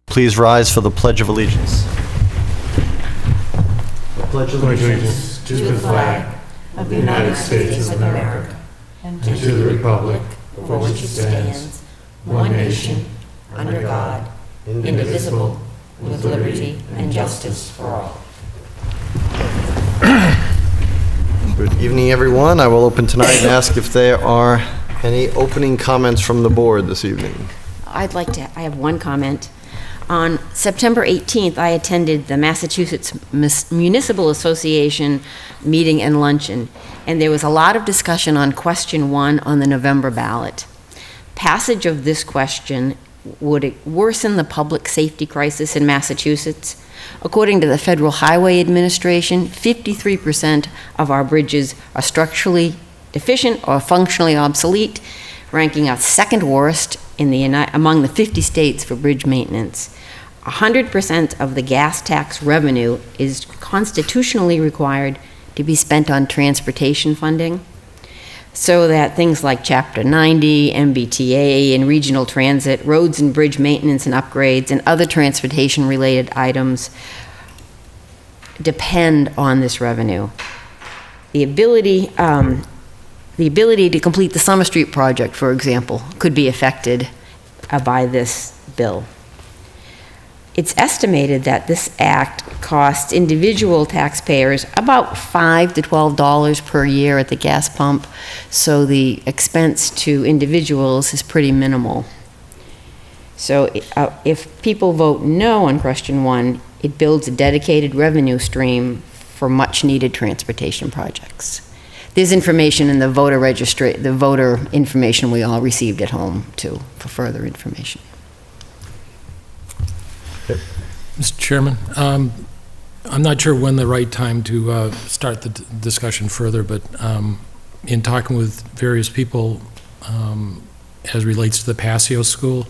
Please rise for the Pledge of Allegiance. I pledge allegiance to the flag of the United States of America and to the republic for which it stands, one nation, under God, indivisible, with liberty and justice for all. Good evening, everyone. I will open tonight and ask if there are any opening comments from the board this evening. I have one comment. On September 18th, I attended the Massachusetts Municipal Association meeting and luncheon, and there was a lot of discussion on question 1 on the November ballot. Passage of this question would worsen the public safety crisis in Massachusetts. According to the Federal Highway Administration, 53% of our bridges are structurally deficient or functionally obsolete, ranking us second worst among the 50 states for bridge maintenance. 100% of the gas tax revenue is constitutionally required to be spent on transportation funding, so that things like Chapter 90, MBTA, and regional transit, roads and bridge maintenance and upgrades, and other transportation-related items depend on this revenue. The ability to complete the Summer Street project, for example, could be affected by this bill. It's estimated that this act costs individual taxpayers about $5 to $12 per year at the gas pump, so the expense to individuals is pretty minimal. So if people vote no on question 1, it builds a dedicated revenue stream for much-needed transportation projects. There's information in the the voter information we all received at home, too, for further information. Mr. Chairman, I'm not sure when the right time to start the discussion further, but in talking with various people as relates to the Passio School,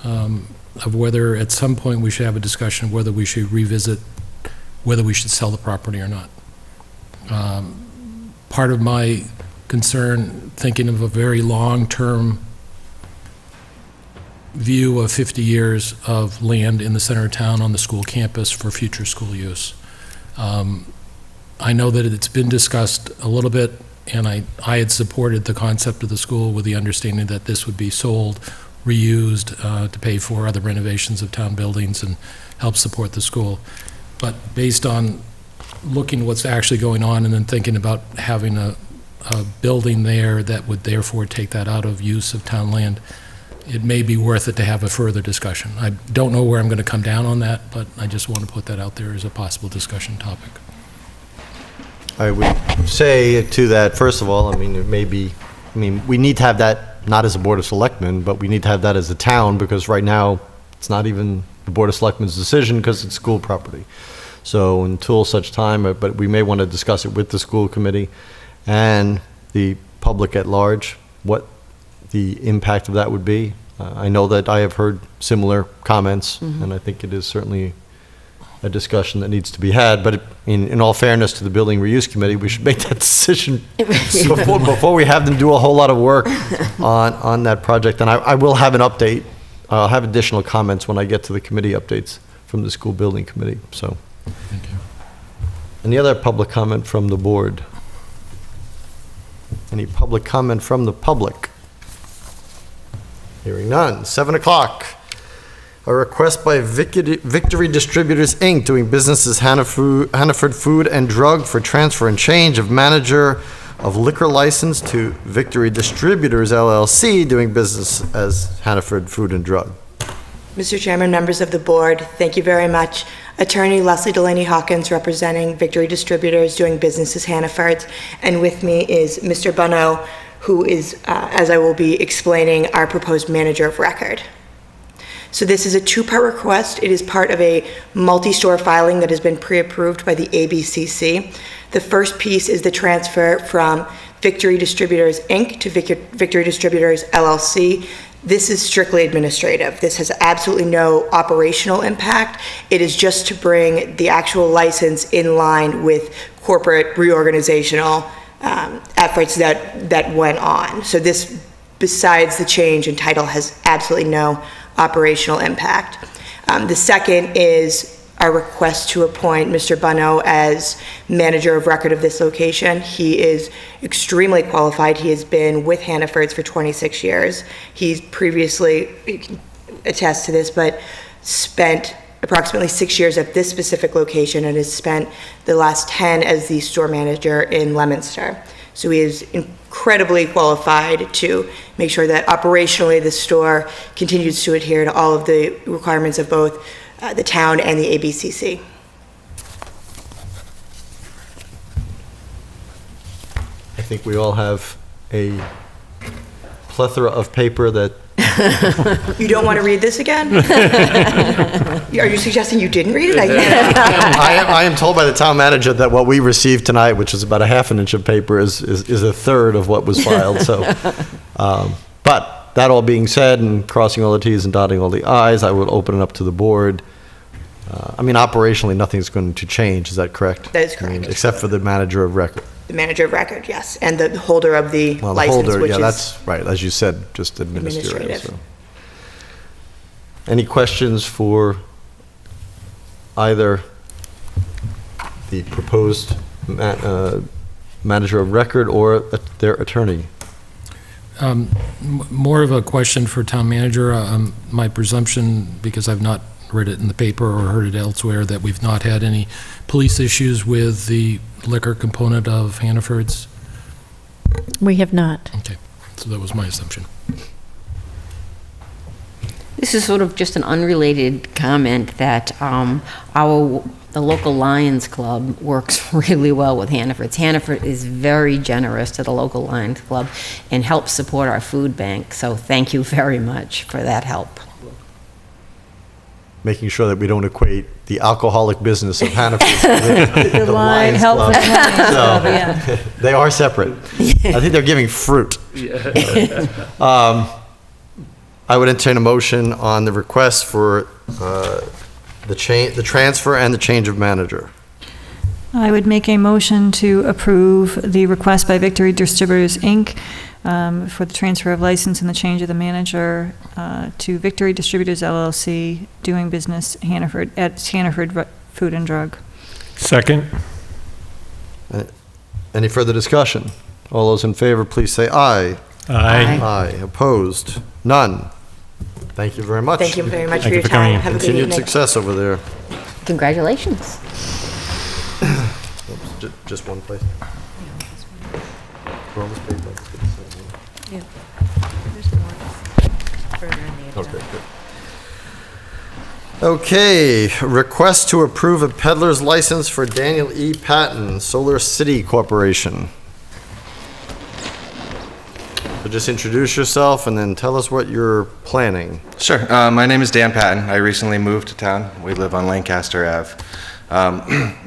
of whether at some point we should have a discussion of whether we should revisit whether we should sell the property or not. Part of my concern, thinking of a very long-term view of 50 years of land in the center of town on the school campus for future school use. I know that it's been discussed a little bit, and I had supported the concept of the school with the understanding that this would be sold, reused to pay for other renovations of town buildings and help support the school. But based on looking what's actually going on and then thinking about having a building there that would therefore take that out of use of town land, it may be worth it to have a further discussion. I don't know where I'm going to come down on that, but I just want to put that out there as a possible discussion topic. I would say to that, first of all, we need to have that not as a Board of Selectmen, but we need to have that as a town, because right now it's not even the Board of Selectmen's decision because it's school property. So until such time, but we may want to discuss it with the school committee and the public at large, what the impact of that would be. I know that I have heard similar comments, and I think it is certainly a discussion that needs to be had, but in all fairness to the Building Reuse Committee, we should make that decision before we have them do a whole lot of work on that project. And I will have an update. I'll have additional comments when I get to the committee updates from the School Building Committee. So, thank you. Any other public comment from the board? Any public comment from the public? Hearing none. 7 o'clock. A request by Victory Distributors, Inc., doing business as Hannaford Food and Drug, for transfer and change of manager of liquor license to Victory Distributors, LLC, doing business as Hannaford Food and Drug. Mr. Chairman, members of the board, thank you very much. Attorney Leslie Delaney Hawkins, representing Victory Distributors, doing business as Hannaford. And with me is Mr. Bonneau, who is, as I will be explaining, our proposed manager of record. So this is a 2-part request. It is part of a multi-store filing that has been pre-approved by the ABCC. The first piece is the transfer from Victory Distributors, Inc. to Victory Distributors, LLC. This is strictly administrative. This has absolutely no operational impact. It is just to bring the actual license in line with corporate reorganizational efforts that went on. So this, besides the change in title, has absolutely no operational impact. The second is our request to appoint Mr. Bonneau as manager of record of this location. He is extremely qualified. He has been with Hannaford's for 26 years. He's previously, you can attest to this, but spent approximately 6 years at this specific location and has spent the last 10 as the store manager in Leominster. So he is incredibly qualified to make sure that operationally the store continues to adhere to all of the requirements of both the town and the ABCC. I think we all have a plethora of paper that, You don't want to read this again? Are you suggesting you didn't read it? I can't. I am told by the town manager that what we received tonight, which is about a half an inch of paper, is a third of what was filed, so. But that all being said, and crossing all the Ts and dotting all the Is, I would open it up to the board. I mean, operationally, nothing's going to change, is that correct? That is I mean, correct. except for the manager of record. The manager of record, yes, and the holder of the Well, the license, holder, which yeah, is that's right, as you said, just administrative. Administrative. So. Any questions for either the proposed manager of record or their attorney? More of a question for town manager. My presumption, because I've not read it in the paper or heard it elsewhere, that we've not had any police issues with the liquor component of Hannaford's? We have not. Okay, so that was my assumption. This is sort of just an unrelated comment that the local Lions Club works really well with Hannaford's. Hannaford is very generous to the local Lions Club and helps support our food bank, so thank you very much for that help. Making sure that we don't equate the alcoholic business of Hannaford with the line Lions help Club. with Lions Club, So, yeah. they are separate. I think they're giving fruit. I would entertain a motion on the request for the transfer and the change of manager. I would make a motion to approve the request by Victory Distributors, Inc. For the transfer of license and the change of the manager to Victory Distributors LLC, doing business at Hannaford Food and Drug. Second. Any further discussion? All those in favor, please say aye. Aye. Aye. Opposed? None. Thank you very much. Thank you very much Thank for you your for coming time. in. Have a good Continued evening. success over there. Congratulations. Just one place. For all this paper, let's get this one. Okay, good. Okay, request to approve a peddler's license for Daniel E. Patton, Solar City Corporation. So just introduce yourself and then tell us what you're planning. Sure. My name is Dan Patton. I recently moved to town. We live on Lancaster Ave.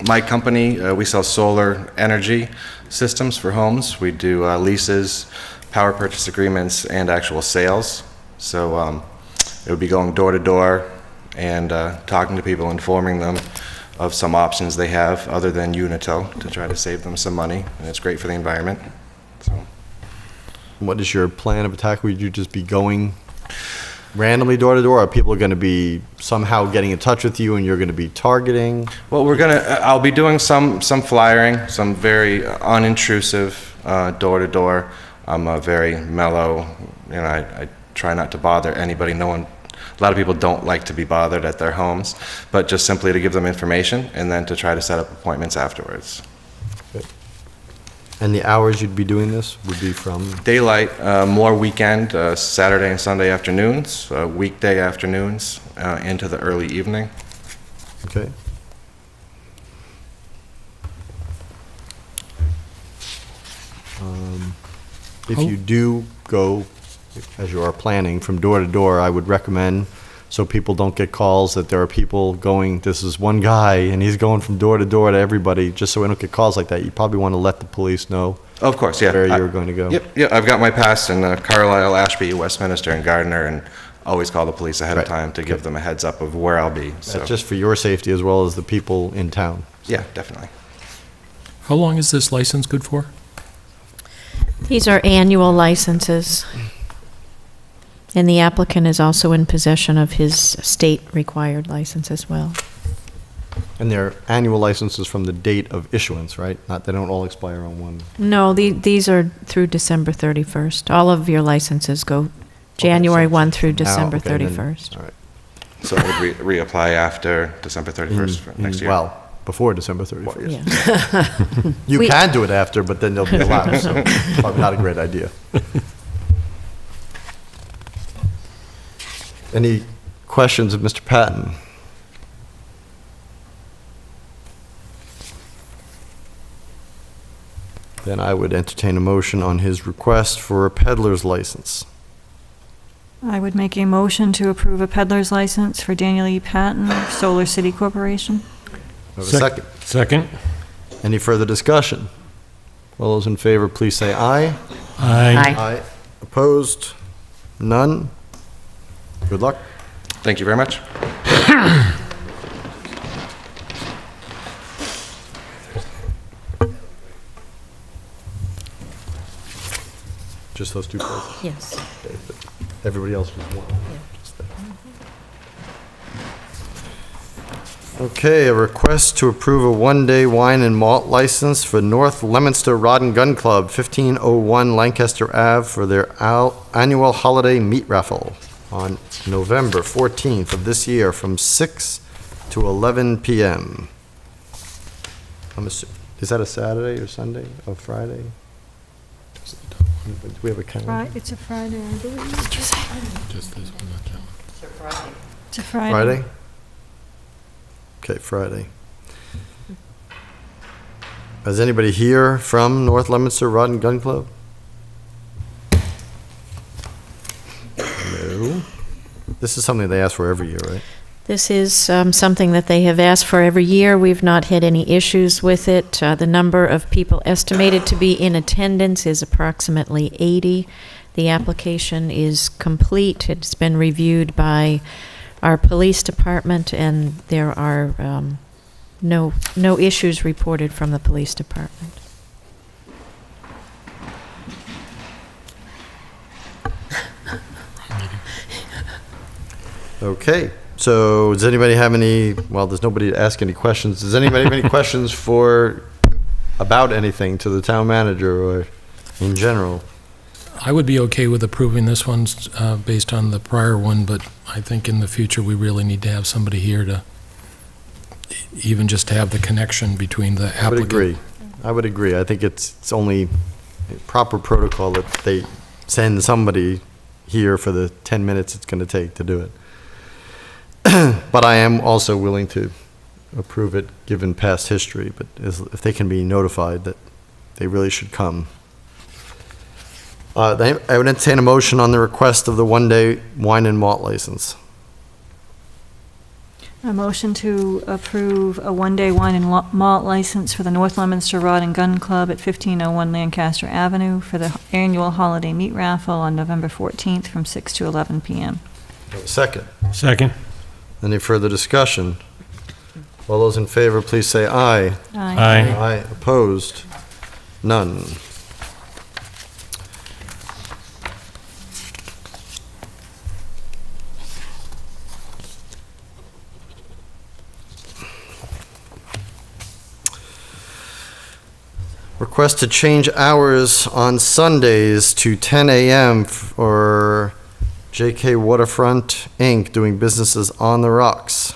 My company, we sell solar energy systems for homes. We do leases, power purchase agreements, and actual sales. So it would be going door to door and talking to people, informing them of some options they have other than Unitil to try to save them some money. And it's great for the environment. So. What is your plan of attack? Would you just be going randomly door to door? Are people going to be somehow getting in touch with you and you're going to be targeting? Well, I'll be doing some flyering, some very unintrusive door to door. I'm very mellow, and I try not to bother anybody. A lot of people don't like to be bothered at their homes, but just simply to give them information and then to try to set up appointments afterwards. And the hours you'd be doing this would be from? Daylight, more weekend, Saturday and Sunday afternoons, weekday afternoons, into the early evening. Okay. If you do go, as you are planning, from door to door, I would recommend, so people don't get calls that there are people going, this is one guy, and he's going from door to door to everybody, just so we don't get calls like that. You probably want to let the police know Of course, yeah. where you're going to go. Yep, I've got my pass in Carlisle, Ashby, Westminster, and Gardner, and always call the police ahead Right. of time to give them a heads up of where I'll be. So, That's just for your safety as well as the people in town. yeah, definitely. How long is this license good for? These are annual licenses. And the applicant is also in possession of his state-required license as well. And their annual licenses from the date of issuance, right? Not, they don't all expire on one. No, these are through December 31st. All of your licenses go January 1 through December okay, then- 31st. All right. So I would reapply after December 31st for next year? Well, before December 31st. Yeah. You We- can do it after, but then there'll be a lapse, so probably not a great idea. Any questions of Mr. Patton? Then I would entertain a motion on his request for a peddler's license. I would make a motion to approve a peddler's license for Daniel E. Patton, Solar City Corporation. Do I have a second? Second. Any further discussion? All those in favor, please say aye. Aye. Aye. Opposed? None? Good luck. Thank you very much. Just those two places? Yes. Okay, but everybody else was one. Just that. Okay, a request to approve a one-day wine and malt license for North Leominster Rod and Gun Club, 1501 Lancaster Ave, for their annual holiday meat raffle on November 14th of this year from 6 to 11 p.m. Is that a Saturday or Sunday or Friday? Do we have a calendar? It's a Friday, I believe. Just this one, not that one. It's a Friday. Friday? Okay, Friday. Is anybody here from North Leominster Rod and Gun Club? No. This is something they ask for every year, right? This is something that they have asked for every year. We've not had any issues with it. The number of people estimated to be in attendance is approximately 80. The application is complete. It's been reviewed by our police department, and there are no issues reported from the police department. Okay, so does anybody have any, well, there's nobody to ask any questions. Does anybody have any questions about anything to the town manager or in general? I would be okay with approving this one based on the prior one, but I think in the future, we really need to have somebody here to even just to have the connection between the applicant. I would agree. I would agree. I think it's only proper protocol that they send somebody here for the 10 minutes it's going to take to do it. But I am also willing to approve it, given past history, but if they can be notified that they really should come. I would entertain a motion on the request of the one-day wine and malt license. A motion to approve a one-day wine and malt license for the North Leominster Rod and Gun Club at 1501 Lancaster Avenue for the annual holiday meat raffle on November 14th from 6 to 11 p.m. Second. Second. Any further discussion? All those in favor, please say aye. Aye. Aye. Opposed? None. Request to change hours on Sundays to 10 a.m. for JK Waterfront, Inc., doing businesses on the rocks.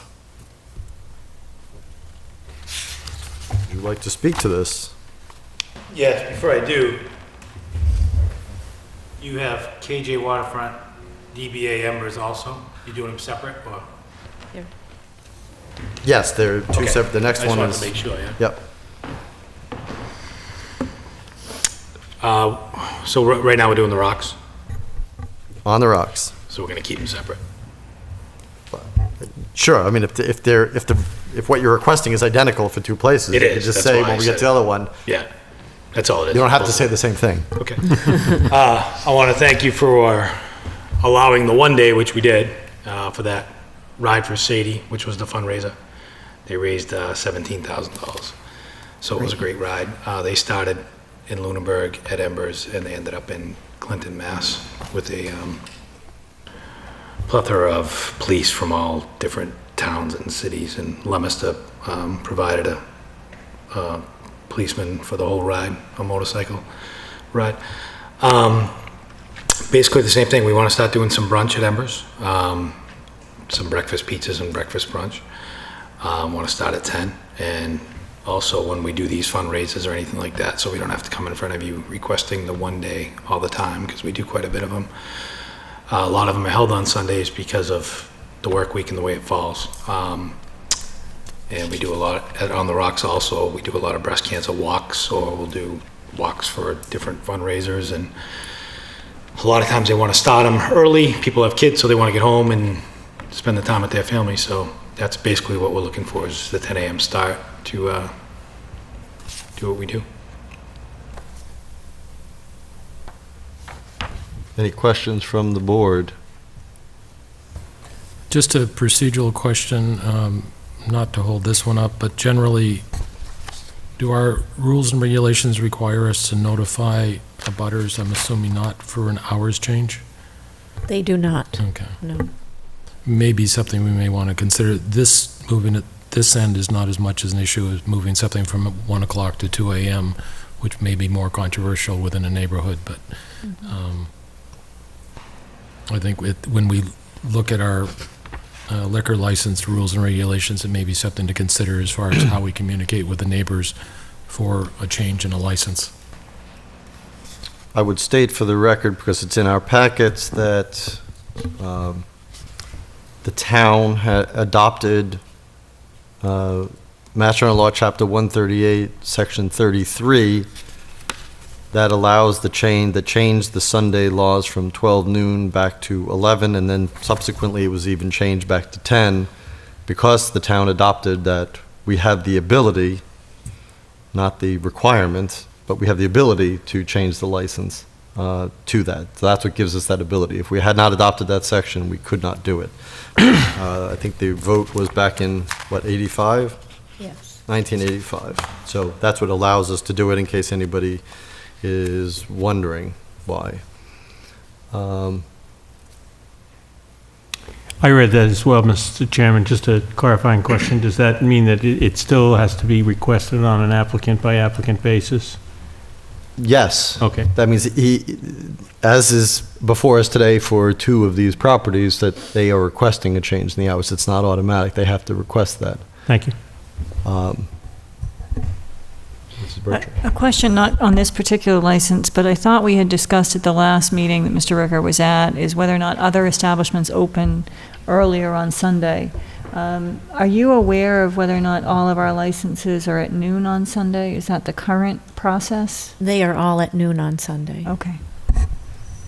Would you like to speak to this? Yes, before I do, you have KJ Waterfront, DBA Embers also? You doing them separate, or? Yes, they're two Okay. separate. The next one I is. just wanted to make sure, yeah. Yep. So right now we're doing the rocks, On the rocks. so we're gonna keep them separate. Sure. I mean, if what you're requesting is identical for two places, It you could is, just that's say why I when we get said to the other one, Yeah, that's all it is. you don't have to say the same thing. Okay. I want to thank you for allowing the one day, which we did, for that Ride for Sadie, which was the fundraiser. They raised $17,000. So it was a great ride. They started in Lunenburg at Embers, and they ended up in Clinton, Mass. with a plethora of police from all different towns and cities, and Leominster provided a policeman for the whole ride, a motorcycle ride. Basically the same thing. We want to start doing some brunch at Embers, some breakfast pizzas and breakfast brunch. Want to start at 10, and also when we do these fundraisers or anything like that, so we don't have to come in front of you requesting the one day all the time, because we do quite a bit of them. A lot of them are held on Sundays because of the work week and the way it falls. And we do a lot on the Rocks also. We do a lot of breast cancer walks, or we'll do walks for different fundraisers. And a lot of times they want to start them early. People have kids, so they want to get home and spend the time with their family. So that's basically what we're looking for, is the 10 a.m. start to do what we do. Any questions from the board? Just a procedural question, not to hold this one up, but generally, do our rules and regulations require us to notify abutters? I'm assuming not, for an hours change? They do not. Okay. No. Maybe something we may want to consider. This, moving at this end is not as much as an issue as moving something from 1 o'clock to 2 a.m., which may be more controversial within a neighborhood, but I think when we look at our liquor license rules and regulations, it may be something to consider as far as how we communicate with the neighbors for a change in a license. I would state for the record, because it's in our packets, that the town had adopted Mass General Law, Chapter 138, Section 33, that allows the change the Sunday laws from 12 noon back to 11, and then subsequently it was even changed back to 10, because the town adopted that we have the ability, not the requirement, but we have the ability to change the license to that. So that's what gives us that ability. If we had not adopted that section, we could not do it. I think the vote was back in, what, 85? Yes. 1985. So that's what allows us to do it, in case anybody is wondering why. I read that as well, Mr. Chairman. Just a clarifying question. Does that mean that it still has to be requested on an applicant-by-applicant basis? Yes. Okay. That means as is before us today for 2 of these properties, that they are requesting a change in the hours. It's not automatic. They have to request that. Thank you. Mrs. Bertrand. A question not on this particular license, but I thought we had discussed at the last meeting that Mr. Ricker was at, is whether or not other establishments open earlier on Sunday. Are you aware of whether or not all of our licenses are at noon on Sunday? Is that the current process? They are all at noon on Sunday. Okay.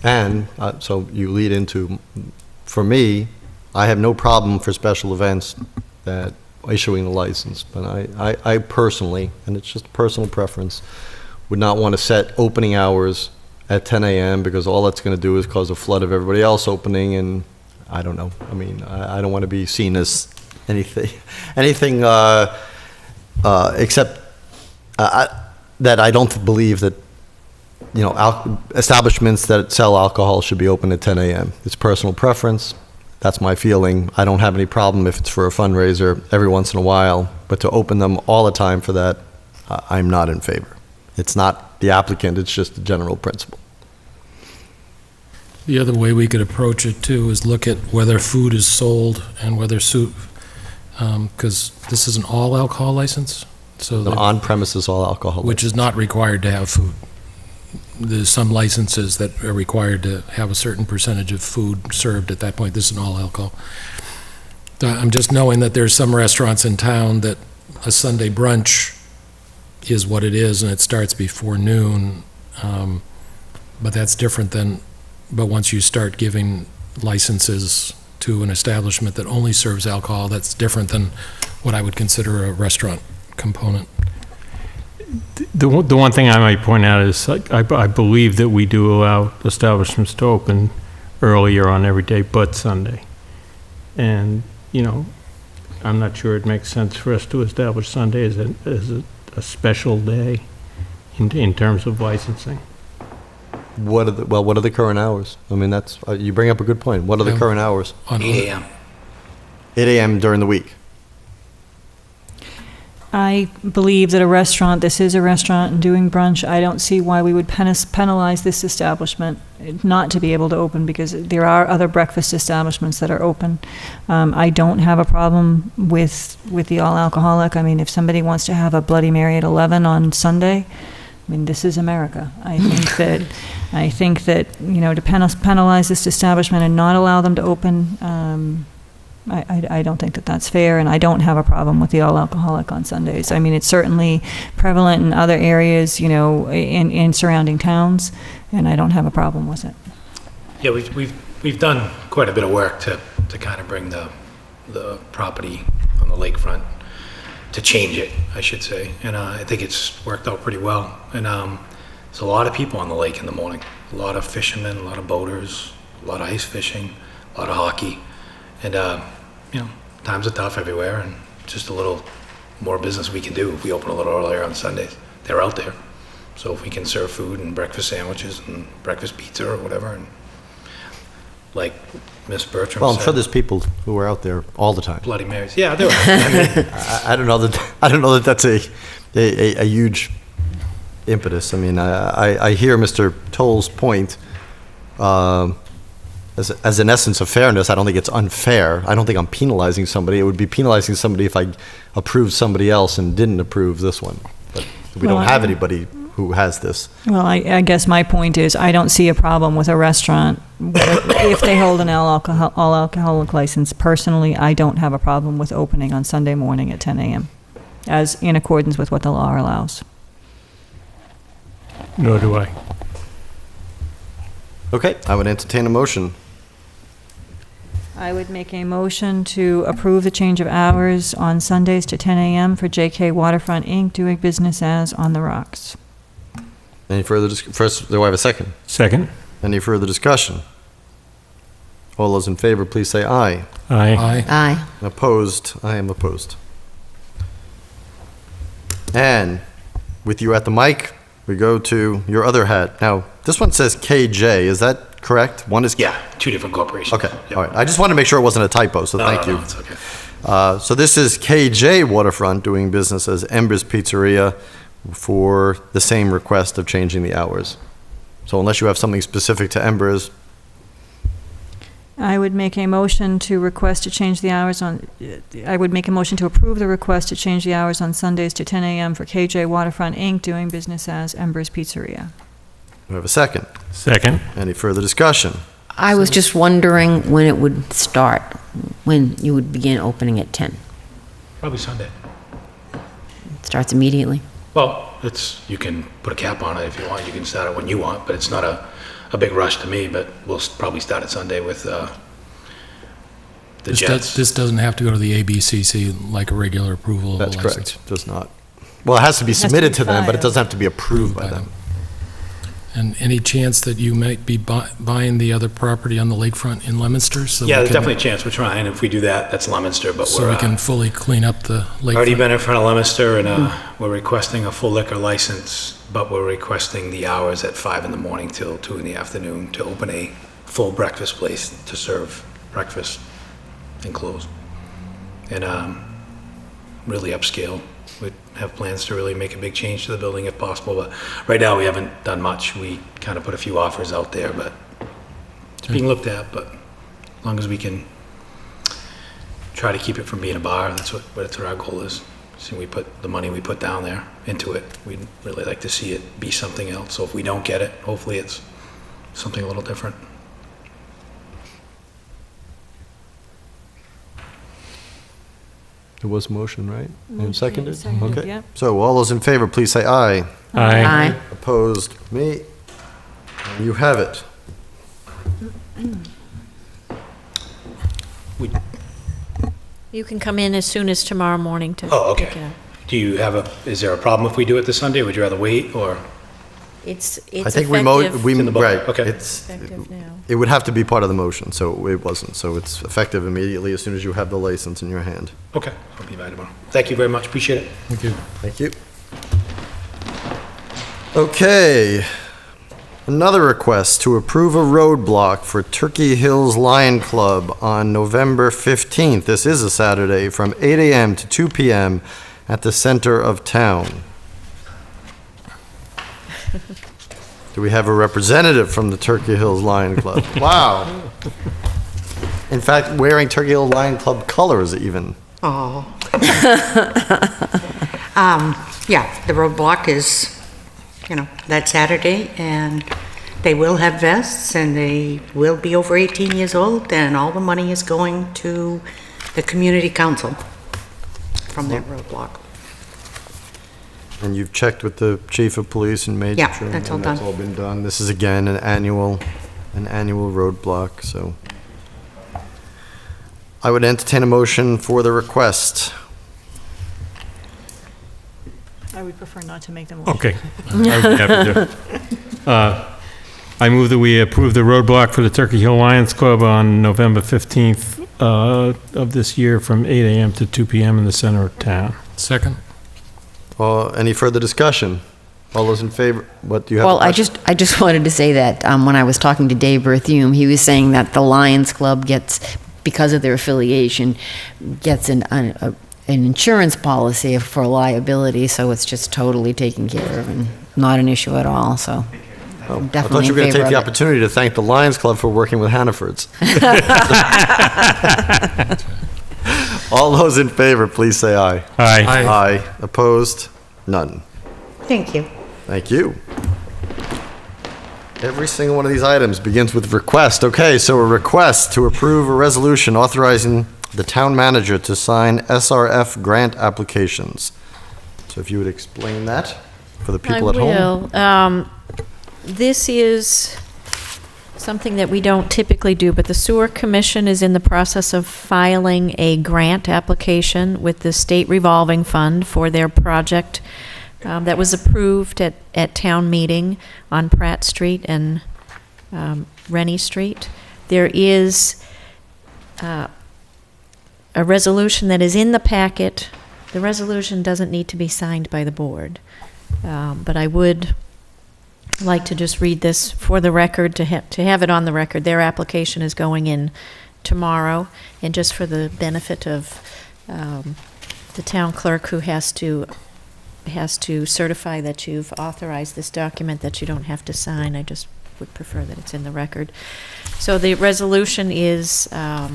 And so you lead into, for me, I have no problem for special events that issuing a license, but I personally, and it's just personal preference, would not want to set opening hours at 10 a.m. because all that's going to do is cause a flood of everybody else opening, and I don't know. I mean, I don't want to be seen as anything except that I don't believe that, you know, establishments that sell alcohol should be open at 10 a.m. It's personal preference. That's my feeling. I don't have any problem if it's for a fundraiser every once in a while, but to open them all the time for that, I'm not in favor. It's not the applicant, it's just the general principle. The other way we could approach it too is look at whether food is sold and whether because this is an all alcohol license, so The on-premises all alcohol. which is not required to have food. There's some licenses that are required to have a certain percentage of food served at that point. This is an all alcohol. I'm just knowing that there's some restaurants in town that a Sunday brunch is what it is, and it starts before noon. But that's different than, but once you start giving licenses to an establishment that only serves alcohol, that's different than what I would consider a restaurant component. The one thing I might point out is I believe that we do allow establishments to open earlier on every day but Sunday. And, you know, I'm not sure it makes sense for us to establish Sunday as a special day in terms of licensing. What are the current hours? I mean, that's, you bring up a good point. What are the current hours? On 8 a.m. 8 a.m. during the week. I believe that this is a restaurant and doing brunch, I don't see why we would penalize this establishment not to be able to open, because there are other breakfast establishments that are open. I don't have a problem with the all-alcoholic. I mean, if somebody wants to have a Bloody Mary at 11 on Sunday, I mean, this is America. I think that, you know, to penalize this establishment and not allow them to open, I don't think that that's fair, and I don't have a problem with the all-alcoholic on Sundays. I mean, it's certainly prevalent in other areas, you know, in surrounding towns, and I don't have a problem with it. Yeah, we've done quite a bit of work to kind of bring the property on the lakefront, to change it, I should say, and I think it's worked out pretty well. And there's a lot of people on the lake in the morning, a lot of fishermen, a lot of boaters, a lot of ice fishing, a lot of hockey. And, you know, times are tough everywhere, and just a little more business we can do if we open a little earlier on Sundays. They're out there. So if we can serve food and breakfast sandwiches and breakfast pizza or whatever, and like Miss Bertram Well, I'm said, sure there's people who are out there all the time. Bloody Marys. Yeah, there are. I mean, I don't know that that's a huge impetus. I mean, I hear Mr. Toll's point. As an essence of fairness, I don't think it's unfair. I don't think I'm penalizing somebody. It would be penalizing somebody if I approved somebody else and didn't approve this one. But we don't have anybody who has this. Well, I guess my point is, I don't see a problem with a restaurant if they hold an all-alcoholic license. Personally, I don't have a problem with opening on Sunday morning at 10 a.m., as in accordance with what the law allows. Nor do I. Okay, I would entertain a motion. I would make a motion to approve the change of hours on Sundays to 10 a.m. for JK Waterfront, Inc., doing business as On the Rocks. Any further, first, do I have a second? Second? Any further discussion? All those in favor, please say aye. Aye. Aye. Opposed? I am opposed. And with you at the mic, we go to your other hat. Now, this one says KJ, is that correct? One is... yeah, two different corporations. Okay, Yep. all right. I just wanted to make sure it wasn't a typo, so thank you. No, it's okay. So this is KJ Waterfront doing business as Embers Pizzeria for the same request of changing the hours. So unless you have something specific to Embers, I would make a motion to request to change the hours on, I would make a motion to approve the request to change the hours on Sundays to 10 a.m. for KJ Waterfront, Inc., doing business as Embers Pizzeria. we have a second. Second? Any further discussion? I was just wondering when it would start, when you would begin opening at 10. Probably Sunday. It starts immediately. Well, you can put a cap on it if you want. You can start it when you want, but it's not a big rush to me, but we'll probably start it Sunday with the Jets. This doesn't have to go to the ABCC like a regular approval of a That's license. correct. Does not. Well, it has to be has to submitted be to them, but it filed. doesn't have to be approved by them. And any chance that you might be buying the other property on the lakefront in Leominster? So Yeah, we there's can- definitely a chance. We're trying. If we do that, that's Leominster, but So we're we can fully clean up the lakefront. already been in front of Leominster, and we're requesting a full liquor license, but we're requesting the hours at 5 in the morning till 2 in the afternoon to open a full breakfast place to serve breakfast and close. And really upscale. We have plans to really make a big change to the building if possible, but right now we haven't done much. We kind of put a few offers out there, but it's being looked at, but as long as we can try to keep it from being a bar, that's what our goal is. So we put the money we put down there into it. We'd really like to see it be something else. So if we don't get it, hopefully it's something a little different. There was motion, right? And seconded? Seconded, Okay. yep. So all those in favor, please say aye. Aye. Opposed, me. And you have it. You can come in as soon as tomorrow morning to Oh, pick okay. it up. Do you is there a problem if we do it this Sunday? Would you rather wait or? It's I think effective, we It's in the book. right. Okay. effective now. It would have to be part of the motion, so it wasn't. So it's effective immediately as soon as you have the license in your hand. Okay, I'll be by tomorrow. Thank you very much, appreciate it. Thank you. Thank you. Okay. Another request to approve a roadblock for Turkey Hills Lion Club on November 15th. This is a Saturday from 8 a.m. to 2 p.m. at the center of town. Do we have a representative from the Turkey Hills Lion Club? Wow. In fact, wearing Turkey Hills Lion Club colors even. Oh. Yeah, the roadblock is, that Saturday, and they will have vests, and they will be over 18 years old, and all the money is going to the community council from that roadblock. And you've checked with the chief of police and made Yeah, sure that's all and that's done. all been done. This is again an annual roadblock, so. I would entertain a motion for the request. I would prefer not to make the motion. Okay. I'd be happy to. I move that we approve the roadblock for the Turkey Hill Lions Club on November 15th of this year from 8 a.m. to 2 p.m. in the center of town. Second? Any further discussion? All those in favor, what do you have? Well, I just wanted to say that when I was talking to Dave Berthium, he was saying that the Lions Club gets, because of their affiliation, gets an insurance policy for liability, so it's just totally taken care of and not an issue at all, so I'm I definitely thought you in were going to favor take the of it. opportunity to thank the Lions Club for working with Hannafords. All those in favor, please say aye. Aye. Aye. Opposed? None. Thank you. Thank you. Every single one of these items begins with request. Okay, so a request to approve a resolution authorizing the town manager to sign SRF grant applications. So if you would explain that for the people at home. I will. This is something that we don't typically do, but the Sewer Commission is in the process of filing a grant application with the State Revolving Fund for their project that was approved at town meeting on Pratt Street and Rennie Street. There is a resolution that is in the packet. The resolution doesn't need to be signed by the board, but I would like to just read this for the record, to have it on the record. Their application is going in tomorrow, and just for the benefit of the town clerk, who has to certify that you've authorized this document that you don't have to sign. I just would prefer that it's in the record. So the resolution is, wait,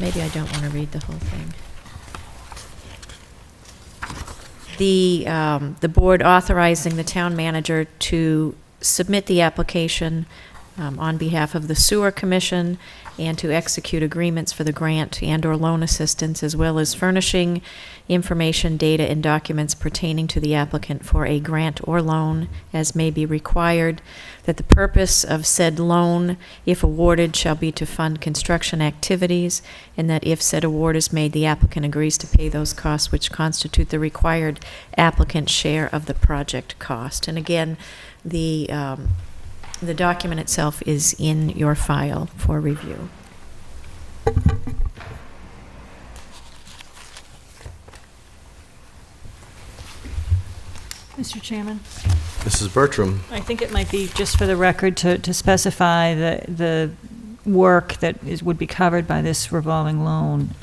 maybe I don't want to read the whole thing. The board authorizing the town manager to submit the application on behalf of the Sewer Commission and to execute agreements for the grant and/or loan assistance, as well as furnishing information, data, and documents pertaining to the applicant for a grant or loan as may be required, that the purpose of said loan, if awarded, shall be to fund construction activities, and that if said award is made, the applicant agrees to pay those costs which constitute the required applicant share of the project cost. And again, the document itself is in your file for review. Mr. Chairman? Mrs. Bertram. I think it might be, just for the record, to specify the work that would be covered by this revolving loan.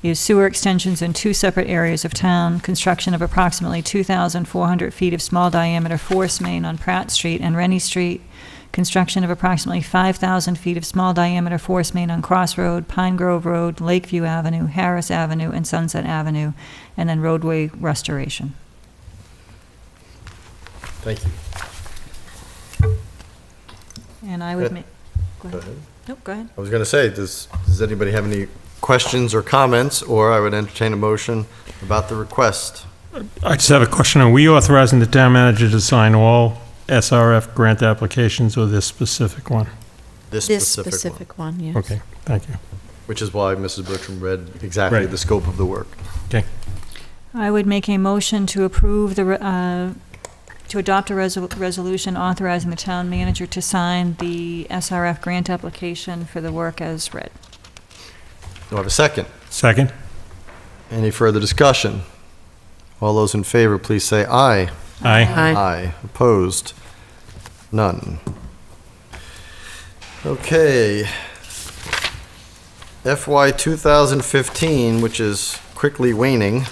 Is sewer extensions in 2 separate areas of town, construction of approximately 2,400 feet of small diameter force main on Pratt Street and Rennie Street, construction of approximately 5,000 feet of small diameter force main on Cross Road, Pine Grove Road, Lakeview Avenue, Harris Avenue, and Sunset Avenue, and then roadway restoration. Thank you. And I would make, go Go ahead. ahead. Nope, go ahead. I was going to say, does anybody have any questions or comments, or I would entertain a motion about the request? I just have a question. Are we authorizing the town manager to sign all SRF grant applications or this specific one? This specific one, yes. Okay, thank you. Which is why Mrs. Bertram read exactly Right. the scope of the work. Okay. I would make a motion to approve to adopt a resolution authorizing the town manager to sign the SRF grant application for the work as read. Do I have a second? Second? Any further discussion? All those in favor, please say aye. Aye. Aye. Opposed? None. Okay. FY 2015, which is quickly waning.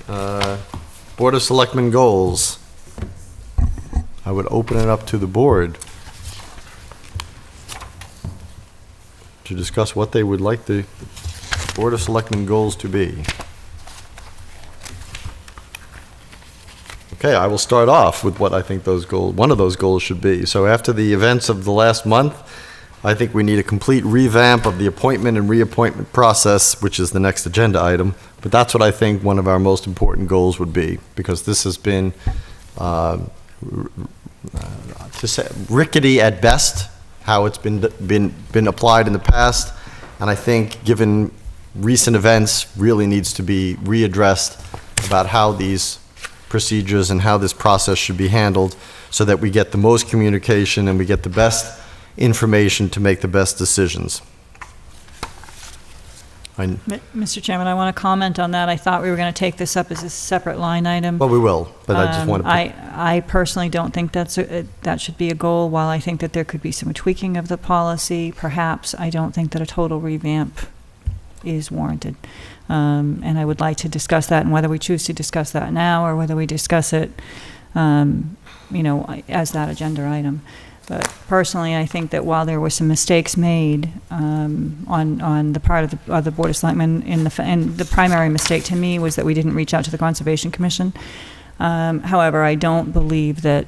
Board of Selectmen goals. I would open it up to the board to discuss what they would like the Board of Selectmen goals to be. Okay, I will start off with what I think one of those goals should be. So after the events of the last month, I think we need a complete revamp of the appointment and reappointment process, which is the next agenda item. But that's what I think one of our most important goals would be, because this has been to say rickety at best, how it's been applied in the past, and I think given recent events really needs to be readdressed about how these procedures and how this process should be handled so that we get the most communication and we get the best information to make the best decisions. Mr. Chairman, I want to comment on that. I thought we were going to take this up as a separate line item. Well, we will, but I just want to... I personally don't think that should be a goal. While I think that there could be some tweaking of the policy, perhaps, I don't think that a total revamp is warranted. And I would like to discuss that, and whether we choose to discuss that now or whether we discuss it, as that agenda item. But personally, I think that while there were some mistakes made on the part of the Board of Selectmen, and the primary mistake to me was that we didn't reach out to the Conservation Commission. However, I don't believe that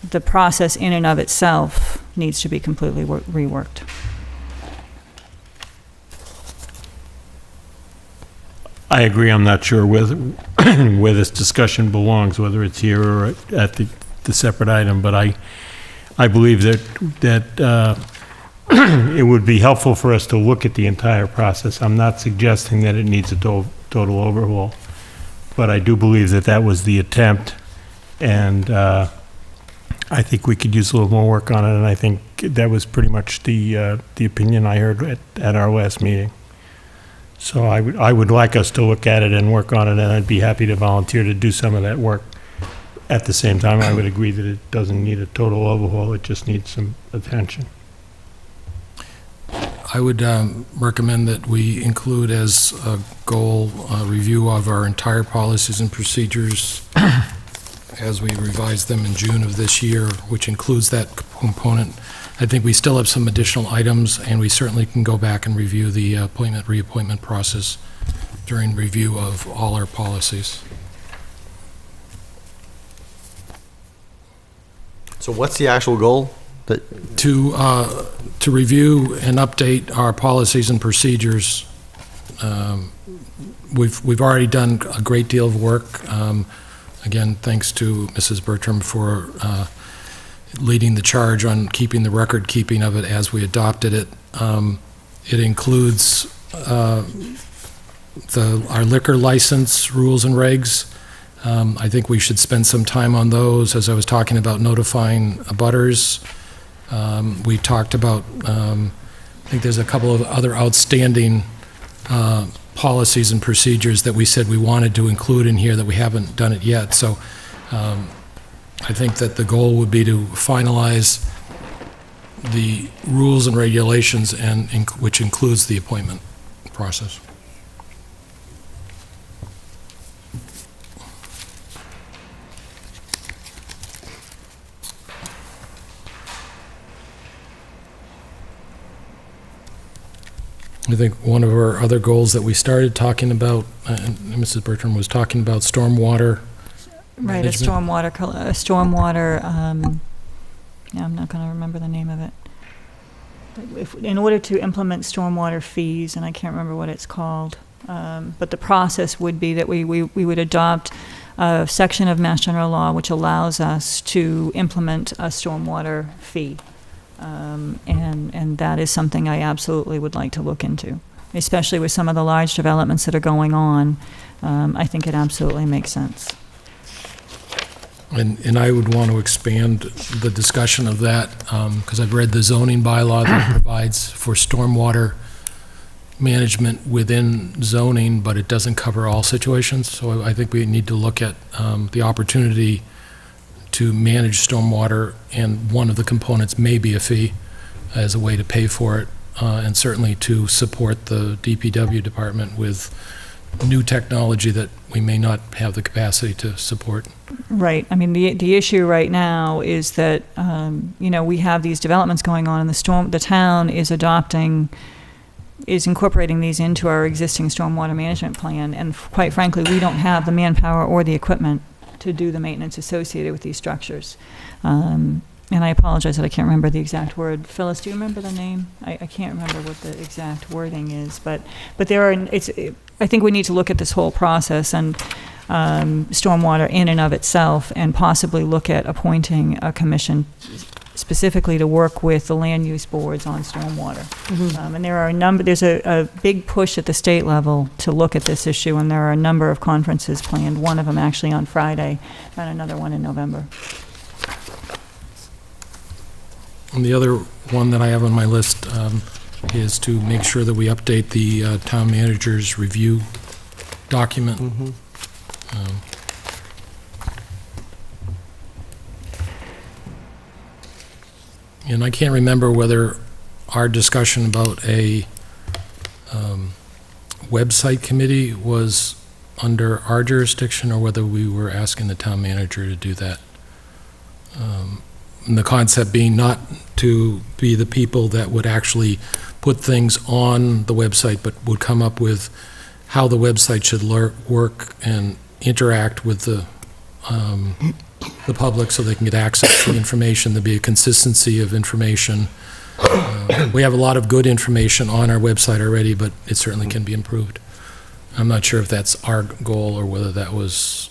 the process in and of itself needs to be completely reworked. I agree. I'm not sure where this discussion belongs, whether it's here or at the separate item, but I believe that it would be helpful for us to look at the entire process. I'm not suggesting that it needs a total overhaul, but I do believe that was the attempt, and I think we could use a little more work on it, and I think that was pretty much the opinion I heard at our last meeting. So I would like us to look at it and work on it, and I'd be happy to volunteer to do some of that work. At the same time, I would agree that it doesn't need a total overhaul, it just needs some attention. I would recommend that we include as a goal a review of our entire policies and procedures as we revise them in June of this year, which includes that component. I think we still have some additional items, and we certainly can go back and review the reappointment process during review of all our policies. So what's the actual goal? To review and update our policies and procedures. We've already done a great deal of work. Again, thanks to Mrs. Bertram for leading the charge on keeping the record keeping of it as we adopted it. It includes our liquor license rules and regs. I think we should spend some time on those, as I was talking about notifying abutters. We talked about, I think there's a couple of other outstanding policies and procedures that we said we wanted to include in here that we haven't done it yet. So I think that the goal would be to finalize the rules and regulations, which includes the appointment process. I think one of our other goals that we started talking about, and Mrs. Bertram was talking about stormwater. Right, management. I'm not going to remember the name of it. In order to implement stormwater fees, and I can't remember what it's called, but the process would be that we would adopt a section of Mass General Law which allows us to implement a stormwater fee. And that is something I absolutely would like to look into, especially with some of the large developments that are going on. I think it absolutely makes sense. And I would want to expand the discussion of that, because I've read the zoning bylaw that provides for stormwater management within zoning, but it doesn't cover all situations. So I think we need to look at the opportunity to manage stormwater, and one of the components may be a fee as a way to pay for it, and certainly to support the DPW department with new technology that we may not have the capacity to support. Right. I mean, the issue right now is that, we have these developments going on, and the town is incorporating these into our existing stormwater management plan, and quite frankly, we don't have the manpower or the equipment to do the maintenance associated with these structures. And I apologize that I can't remember the exact word. Phyllis, do you remember the name? I can't remember what the exact wording is, but I think we need to look at this whole process and stormwater in and of itself, and possibly look at appointing a commission specifically to work with the land use boards on stormwater. And there's a big push at the state level to look at this issue, and there are a number of conferences planned, one of them actually on Friday, and another one in November. And the other one that I have on my list is to make sure that we update the town manager's review document. And I can't remember whether our discussion about a website committee was under our jurisdiction, or whether we were asking the town manager to do that. And the concept being not to be the people that would actually put things on the website, but would come up with how the website should work and interact with the public, so they can get access to information. There'd be a consistency of information. We have a lot of good information on our website already, but it certainly can be improved. I'm not sure if that's our goal, or whether that was,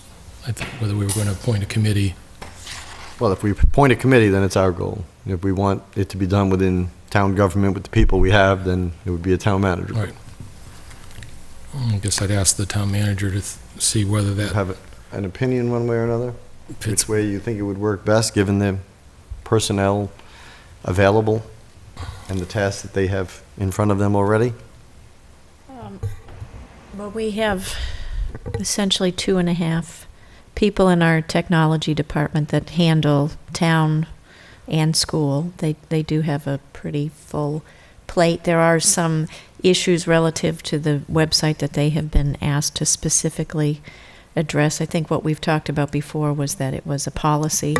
whether we were going to appoint a committee. Well, if we appoint a committee, then it's our goal. If we want it to be done within town government with the people we have, then it would be a town manager. Right. I guess I'd ask the town manager to see whether that... Have an opinion one way or another? Which way you think it would work best, given the personnel available and the tasks that they have in front of them already? Well, we have essentially 2.5 people in our technology department that handle town and school. They do have a pretty full plate. There are some issues relative to the website that they have been asked to specifically address. I think what we've talked about before was that it was a policy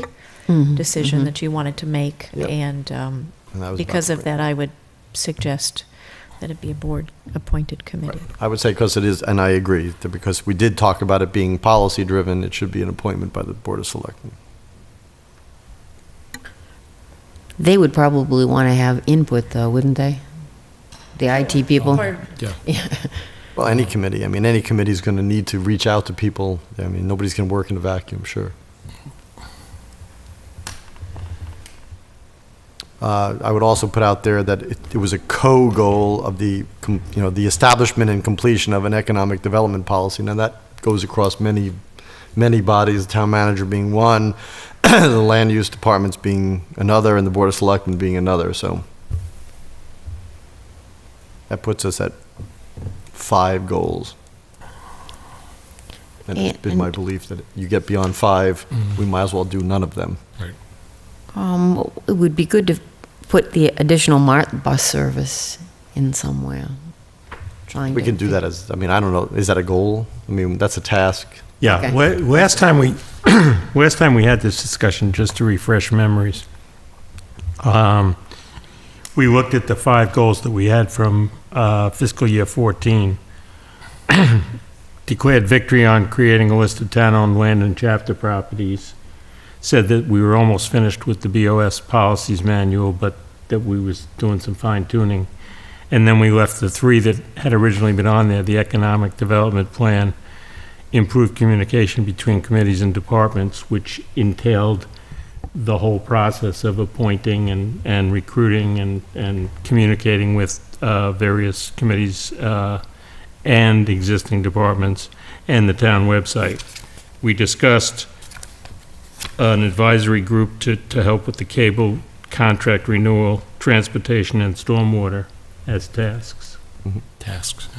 decision that you wanted to make, Yep. and that was because about of that, I would suggest that it be a board-appointed committee. I would say because it is, and I agree, that because we did talk about it being policy-driven, it should be an appointment by the Board of Selectmen. They would probably want to have input, though, wouldn't they? The IT people? Yeah. Well, any committee. I mean, any committee is going to need to reach out to people. I mean, nobody's going to work in a vacuum, sure. I would also put out there that it was a co-goal of the establishment and completion of an economic development policy. Now, that goes across many bodies, the town manager being one, the land use departments being another, and the Board of Selectmen being another. So that puts us at 5 goals. And it's been my belief that you get beyond 5, we might as well do none of them. Right. It would be good to put the additional MART bus service in somewhere. We can do that as, I mean, I don't know, is that a goal? I mean, that's a task. Yeah, Okay. last time we had this discussion, just to refresh memories, we looked at the 5 goals that we had from fiscal year 14. Declared victory on creating a list of town-owned land and chapter properties. Said that we were almost finished with the BOS policies manual, but that we was doing some fine-tuning. And then we left the 3 that had originally been on there: the economic development plan, improved communication between committees and departments, which entailed the whole process of appointing and recruiting and communicating with various committees and existing departments, and the town website. We discussed an advisory group to help with the cable contract renewal, transportation, and stormwater as tasks. Tasks.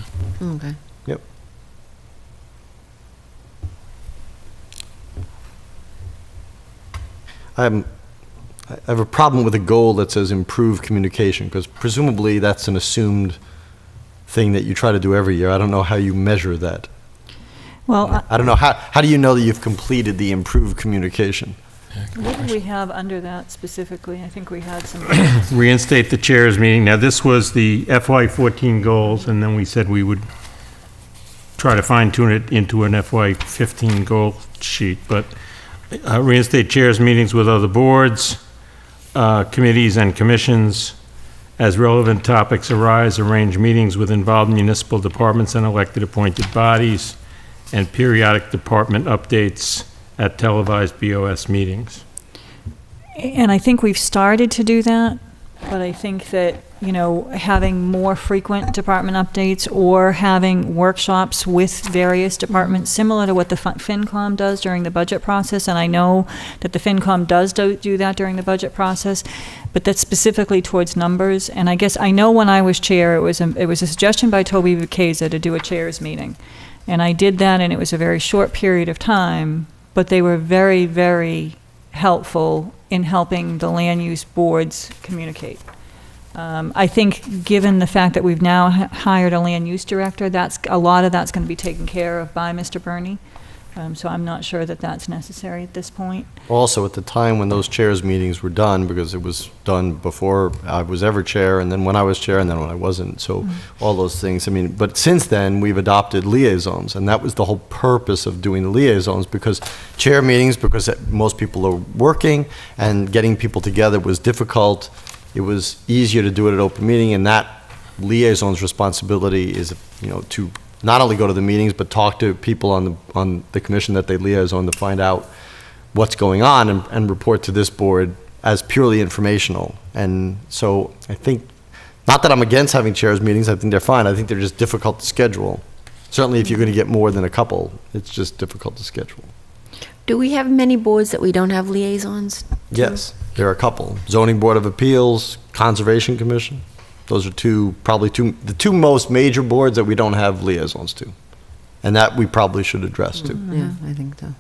Okay. Yep. I have a problem with a goal that says improve communication, because presumably that's an assumed thing that you try to do every year. I don't know how you measure that. Well, I don't know, how do you know that you've completed the improved communication? what do we have under that specifically? I think we had some. Reinstate the chairs meeting. Now, this was the FY14 goals, and then we said we would try to fine tune it into an FY15 goal sheet, but reinstate chairs meetings with other boards, committees and commissions. As relevant topics arise, arrange meetings with involved municipal departments and elected appointed bodies, and periodic department updates at televised BOS meetings. And I think we've started to do that, but I think that, you know, having more frequent department updates or having workshops with various departments, similar to what the FinCom does during the budget process, and I know that the FinCom does do that during the budget process, but that's specifically towards numbers. And I guess, I know when I was chair, it was a suggestion by Toby Vukeza to do a chairs meeting. And I did that, and it was a very short period of time, but they were very, very helpful in helping the land use boards communicate. I think, given the fact that we've now hired a land use director, a lot of that's going to be taken care of by Mr. Burney. So I'm not sure that that's necessary at this point. Also, at the time when those chairs meetings were done, because it was done before I was ever chair, and then when I was chair, and then when I wasn't, so all those things, I mean, but since then, we've adopted liaisons, and that was the whole purpose of doing the liaisons, because chair meetings, because most people are working, and getting people together was difficult. It was easier to do it at open meeting, and that liaison's responsibility is, you know, to not only go to the meetings, but talk to people on the commission that they liaison to find out what's going on, and report to this board as purely informational. And so I think, not that I'm against having chairs meetings, I think they're fine. I think they're just difficult to schedule. Certainly if you're going to get more than a couple, it's just difficult to schedule. Do we have many boards that we don't have liaisons to? Yes, there are a couple. Zoning Board of Appeals, Conservation Commission. Those are probably the two most major boards that we don't have liaisons to. And that we probably should address too. Yeah, I think so.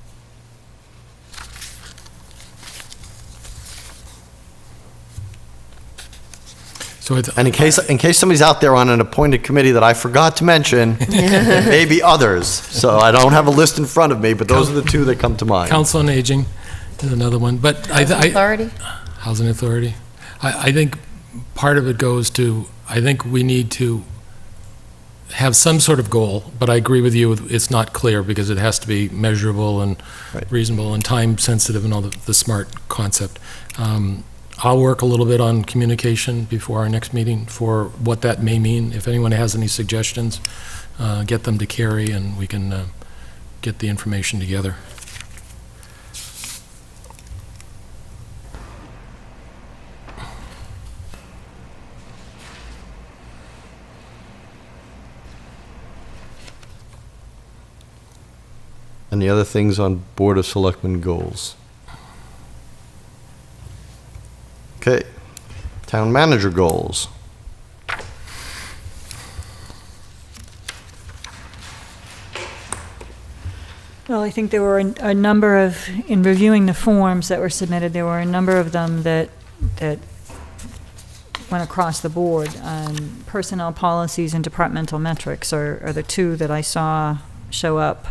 So And in case somebody's out there on an appointed committee that I forgot to mention, maybe others. So I don't have a list in front of me, but those are the two that come to mind. Council on Aging is another one, but Authority? Housing Authority. I think part of it goes to, I think we need to have some sort of goal, but I agree with you, it's not clear because it has to be measurable and Right. reasonable and time sensitive and all the SMART concept. I'll work a little bit on communication before our next meeting for what that may mean. If anyone has any suggestions, get them to Carrie and we can get the information together. Any other things on Board of Selectmen goals? Okay, Town Manager goals. Well, I think there were a number of, in reviewing the forms that were submitted, there were a number of them that went across the board. Personnel policies and departmental metrics are the two that I saw show up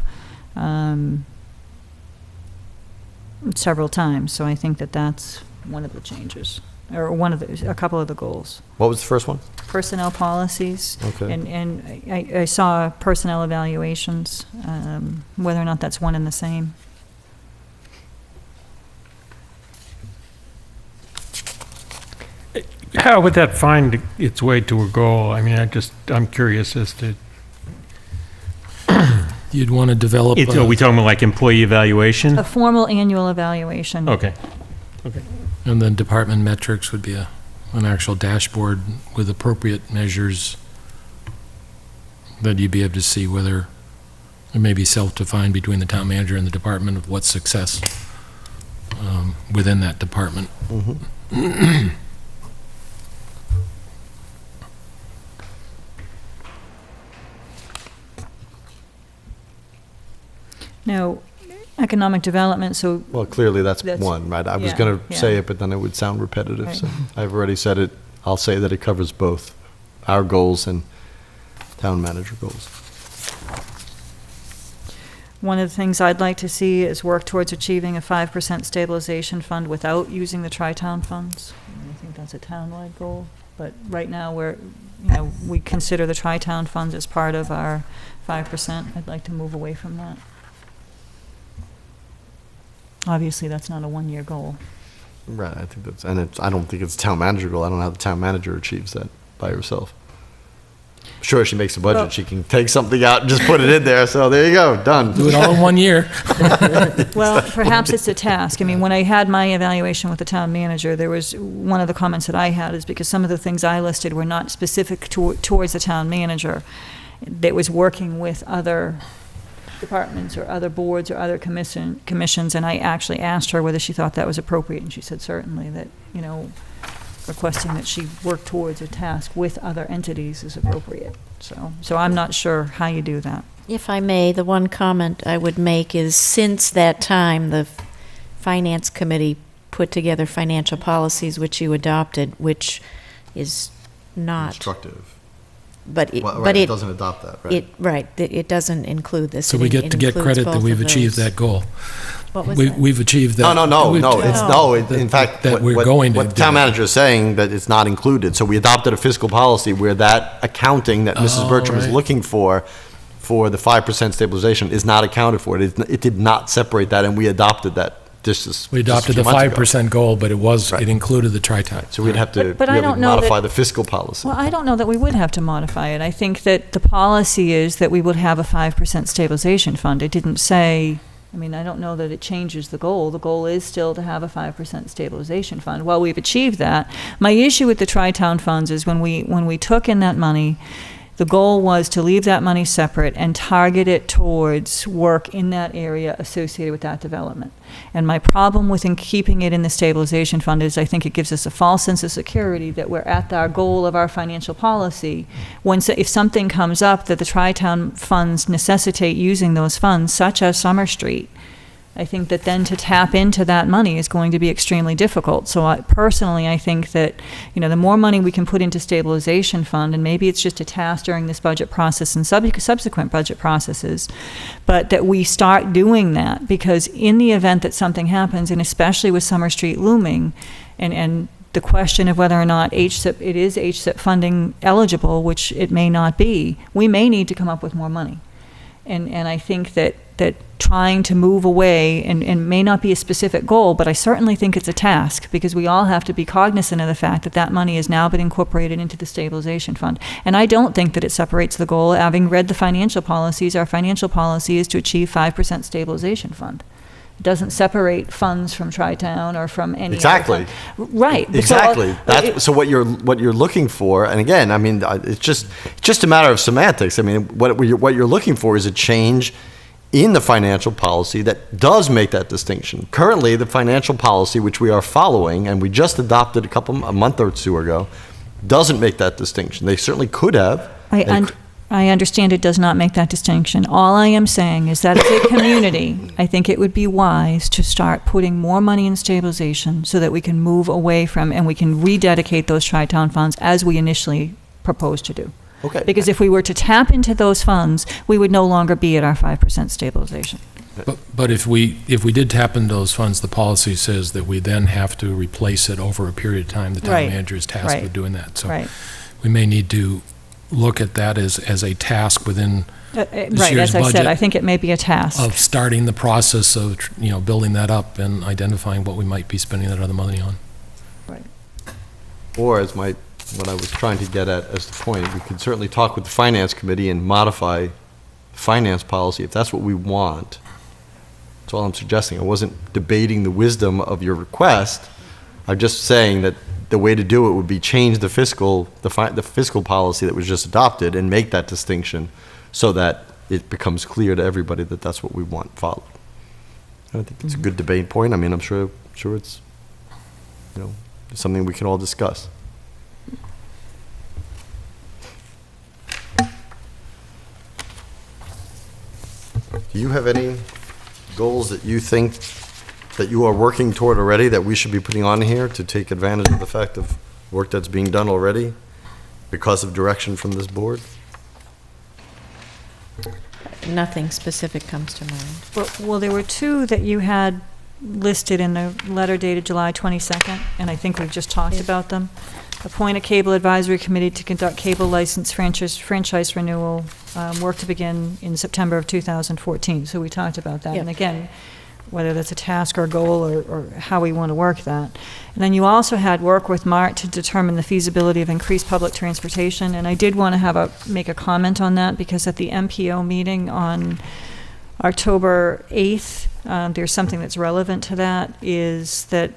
several times. So I think that that's one of the changes, or a couple of the goals. What was the first one? Personnel policies. Okay. And I saw personnel evaluations, whether or not that's one and the same. How would that find its way to a goal? I mean, I'm curious as to, You'd want to develop. are we talking about like employee evaluation? A formal annual evaluation. Okay, okay. And then department metrics would be an actual dashboard with appropriate measures that you'd be able to see whether it may be self-defined between the town manager and the department of what's success within that department. Now, economic development, so Well, clearly that's That's- one, right? I was yeah, going to say yeah. it, but then it would sound repetitive, Right. so I've already said it. I'll say that it covers both our goals and town manager goals. one of the things I'd like to see is work towards achieving a 5% stabilization fund without using the tri-town funds. I think that's a town-wide goal, but right now we consider the tri-town funds as part of our 5%. I'd like to move away from that. Obviously, that's not a one-year goal. Right, I think that's, and I don't think it's a town manager goal. I don't know how the town manager achieves that by herself. Sure, she makes a budget, Well- she can take something out and just put it in there, so there you go, done. Do it all in 1 year. Well, perhaps it's a task. I mean, when I had my evaluation with the town manager, there was, one of the comments that I had is because some of the things I listed were not specific towards the town manager, that was working with other departments or other boards or other commissions, and I actually asked her whether she thought that was appropriate, and she said certainly that, requesting that she work towards a task with other entities is appropriate. So I'm not sure how you do that. If I may, the one comment I would make is, since that time, the Finance Committee put together financial policies which you adopted, which is not, Instructive. but it, Well, but right, it it, doesn't adopt that, right? it doesn't include this. So we It get to get includes credit that both we've of achieved those. that goal. What was We- that? We've achieved that. No, We've- in fact, that what- we're what- going to what the do town that. manager is saying, that it's not included. So we adopted a fiscal policy where that accounting that Mrs. Oh, Bertram is right. looking for the 5% stabilization is not accounted for. It did not separate that, and we adopted that just a We adopted few the months ago. 5% goal, but Right. it included the tri-town. So we'd have to But I really don't know that- modify the fiscal policy. Well, I don't know that we would have to modify it. I think that the policy is that we would have a 5% stabilization fund. It didn't say, I mean, I don't know that it changes the goal. The goal is still to have a 5% stabilization fund. While we've achieved that, my issue with the tri-town funds is when we took in that money, the goal was to leave that money separate and target it towards work in that area associated with that development. And my problem with keeping it in the stabilization fund is I think it gives us a false sense of security that we're at our goal of our financial policy. If something comes up that the tri-town funds necessitate using those funds, such as Summer Street, I think that then to tap into that money is going to be extremely difficult. So personally, I think that, the more money we can put into stabilization fund, and maybe it's just a task during this budget process and subsequent budget processes, but that we start doing that, because in the event that something happens, and especially with Summer Street looming, and the question of whether or not it is HSIP funding eligible, which it may not be, we may need to come up with more money. And I think that trying to move away, and may not be a specific goal, but I certainly think it's a task, because we all have to be cognizant of the fact that that money has now been incorporated into the stabilization fund. And I don't think that it separates the goal. Having read the financial policies, our financial policy is to achieve 5% stabilization fund. It doesn't separate funds from Tri-Town or from any other Exactly. fund. Right. Exactly. So, So what you're looking for, and again, I mean, it's just a matter of semantics. I mean, what you're looking for is a change in the financial policy that does make that distinction. Currently, the financial policy, which we are following, and we just adopted a month or two ago, doesn't make that distinction. They certainly could have. I understand it does not make that distinction. All I am saying is that as a community, I think it would be wise to start putting more money in stabilization so that we can move away from, and we can rededicate those tri-town funds as we initially proposed to do. Okay. Because if we were to tap into those funds, we would no longer be at our 5% stabilization. But if we did tap into those funds, the policy says that we then have to replace it over a period of time. The town Right. manager is tasked Right. with doing that. So Right. we may need to look at that as a task within Right, year's as I said, budget I think it may be a task. of starting the process of, building that up and identifying what we might be spending that other money on. Right. Or what I was trying to get at as the point, we could certainly talk with the finance committee and modify finance policy if that's what we want. That's all I'm suggesting. I wasn't debating the wisdom of your request. I'm just saying that the way to do it would be change the fiscal policy that was just adopted and make that distinction so that it becomes clear to everybody that that's what we want followed. I think it's a good debate point. I mean, I'm sure it's, something we can all discuss. Do you have any goals that you think that you are working toward already that we should be putting on here to take advantage of the fact of work that's being done already because of direction from this board? Nothing specific comes to mind. Well, there were two that you had listed in the letter dated July 22nd, and I think we've just talked about them. Appoint a cable advisory committee to conduct cable license franchise renewal, work to begin in September of 2014. So we talked about that. Yep. And again, whether that's a task or goal or how we want to work that. And then you also had work with Mart to determine the feasibility of increased public transportation. And I did want to make a comment on that because at the MPO meeting on October 8th, there's something that's relevant to that, is that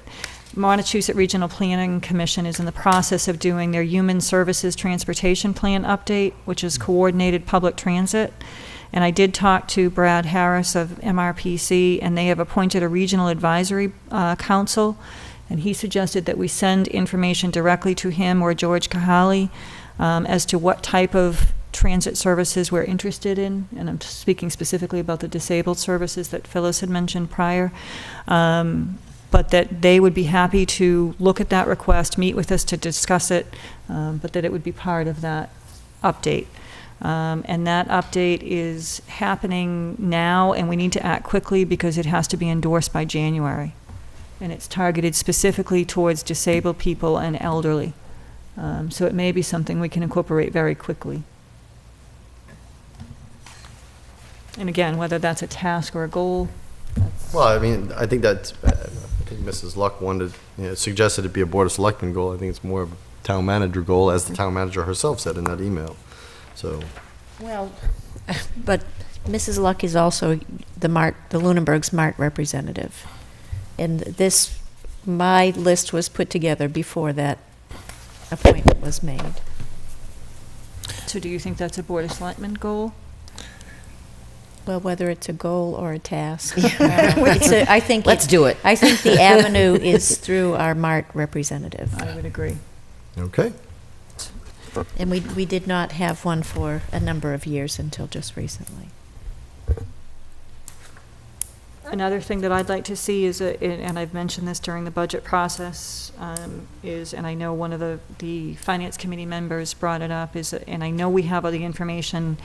Montechusett Regional Planning Commission is in the process of doing their Human Services Transportation Plan update, which is coordinated public transit. And I did talk to Brad Harris of MRPC, and they have appointed a regional advisory council, and he suggested that we send information directly to him or George Kahali as to what type of transit services we're interested in, and I'm speaking specifically about the disabled services that Phyllis had mentioned prior, but that they would be happy to look at that request, meet with us to discuss it, but that it would be part of that update. And that update is happening now, and we need to act quickly because it has to be endorsed by January. And it's targeted specifically towards disabled people and elderly. So it may be something we can incorporate very quickly. And again, whether that's a task or a goal. Well, I mean, I think I think Mrs. Luck suggested it be a Board of Selectmen goal. I think it's more of a town manager goal, as the town manager herself said in that email. So. Well, but Mrs. Luck is also the Lunenburg's Mart representative. And my list was put together before that appointment was made. So do you think that's a Board of Selectmen goal? Well, whether it's a goal or a task. I think Let's do it. I think the avenue is through our Mart representative. I would agree. Okay. And we did not have one for a number of years until just recently. Another thing that I'd like to see is, and I've mentioned this during the budget process, is, and I know one of the Finance Committee members brought it up, and I know we have all the information,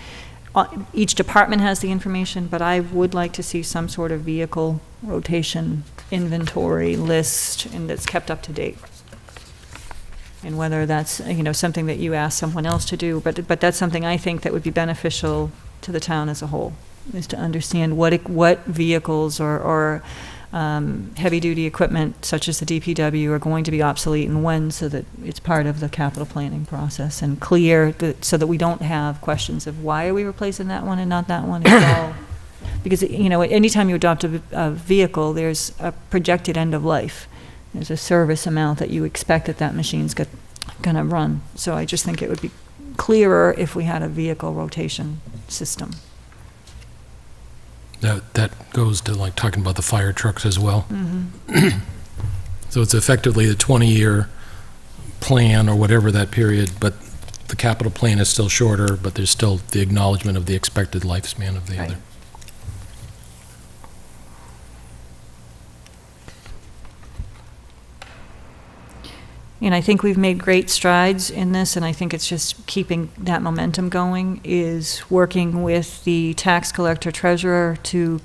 each department has the information, but I would like to see some sort of vehicle rotation inventory list, and that's kept up to date. And whether that's, something that you ask someone else to do, but that's something I think that would be beneficial to the town as a whole, is to understand what vehicles or heavy-duty equipment, such as the DPW, are going to be obsolete and when, so that it's part of the capital planning process and clear, so that we don't have questions of why are we replacing that one and not that one. It's all, because, anytime you adopt a vehicle, there's a projected end of life. There's a service amount that you expect that machine's going to run. So I just think it would be clearer if we had a vehicle rotation system. That goes to like talking about the fire trucks as well. Mm-hmm. So it's effectively a 20-year plan or whatever that period, but the capital plan is still shorter, but there's still the acknowledgement of the expected lifespan of the Right. other. And I think we've made great strides in this, and I think it's just keeping that momentum going, is working with the tax collector treasurer to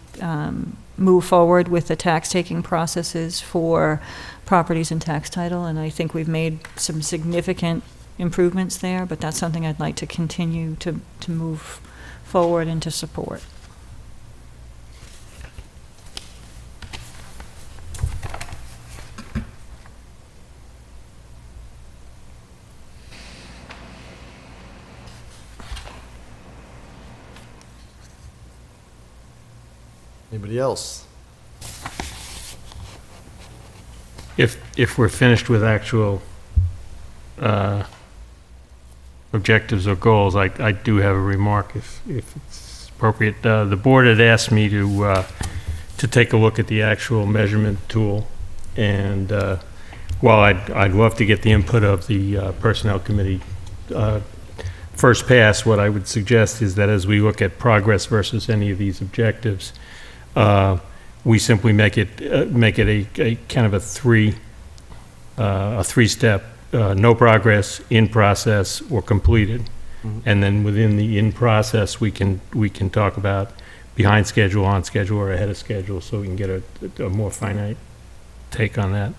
move forward with the tax-taking processes for properties and tax title, and I think we've made some significant improvements there, but that's something I'd like to continue to move forward and to support. Anybody else? If we're finished with actual objectives or goals, I do have a remark if it's appropriate. The board had asked me to take a look at the actual measurement tool, and while I'd love to get the input of the personnel committee first pass, what I would suggest is that as we look at progress versus any of these objectives, we simply make it a kind of a three-step, no progress, in process, or completed. And then within the in process, we can talk about behind schedule, on schedule, or ahead of schedule, so we can get a more finite take on that.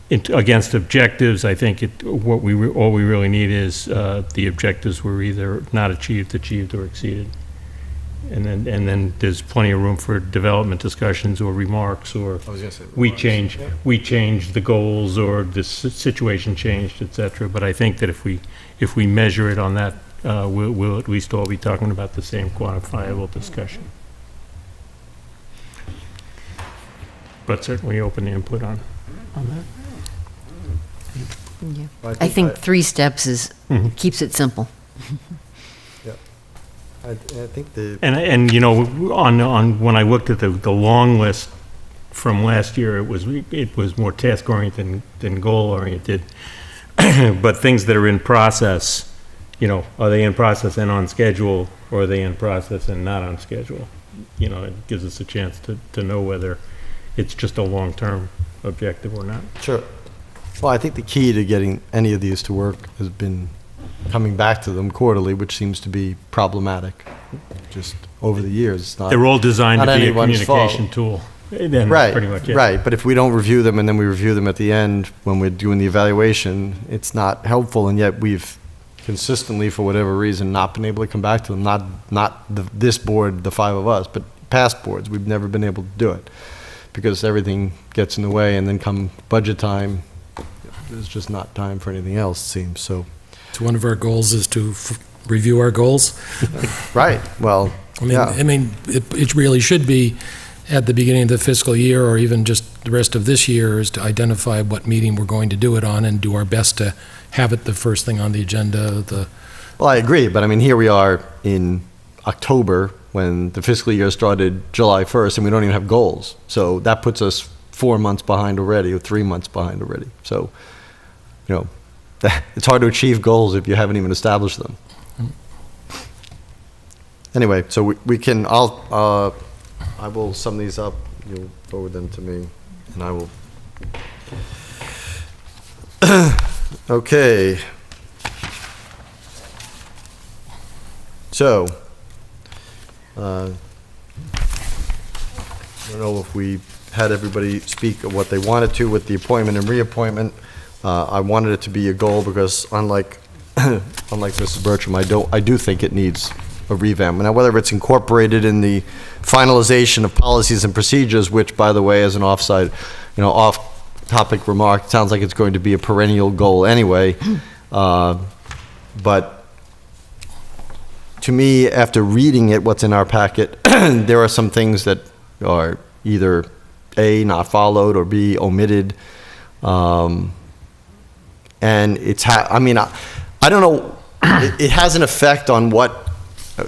Against objectives, I think all we really need is the objectives were either not achieved, or exceeded. And then there's plenty of room for development discussions or remarks, or we changed the goals, or this situation changed, et cetera. But I think that if we measure it on that, we'll at least all be talking about the same quantifiable discussion. But certainly open to input on that. I think 3 steps keeps it simple. I think And you know, on when I looked at the long list from last year, it was more task oriented than goal oriented. But things that are in process, you know, are they in process and on schedule, or are they in process and not on schedule? You know, it gives us a chance to know whether it's just a long-term objective or not. Sure. Well, I think the key to getting any of these to work has been coming back to them quarterly, which seems to be problematic. Just over the years, it's not. They're all designed to not be a anyone's communication fault. tool. Then Right, pretty much it. right. But if we don't review them and then we review them at the end when we're doing the evaluation, it's not helpful. And yet we've consistently, for whatever reason, not been able to come back to them. Not this board, the 5 of us, but past boards. We've never been able to do it because everything gets in the way. And then come budget time, there's just not time for anything else, it seems. So. So one of our goals is to review our goals. Right. Well, I mean, it really should be at the beginning of the fiscal year, or even just the rest of this year, is to identify what meeting we're going to do it on and do our best to have it the first thing on the agenda. Well, I agree, but I mean, here we are in October when the fiscal year started July 1st, and we don't even have goals. So that puts us 4 months behind already, or 3 months behind already. So, you know, it's hard to achieve goals if you haven't even established them. Anyway, so we can, I will sum these up, you'll forward them to me, and I will. Okay. So, I don't know if we had everybody speak of what they wanted to with the appointment and reappointment. I wanted it to be a goal because unlike Mrs. Bertram, I do think it needs a revamp. Now, whether it's incorporated in the finalization of policies and procedures, which, by the way, as an off-topic remark, sounds like it's going to be a perennial goal anyway. But to me, after reading it, what's in our packet, there are some things that are either A, not followed, or B, omitted. And I don't know, it has an effect on what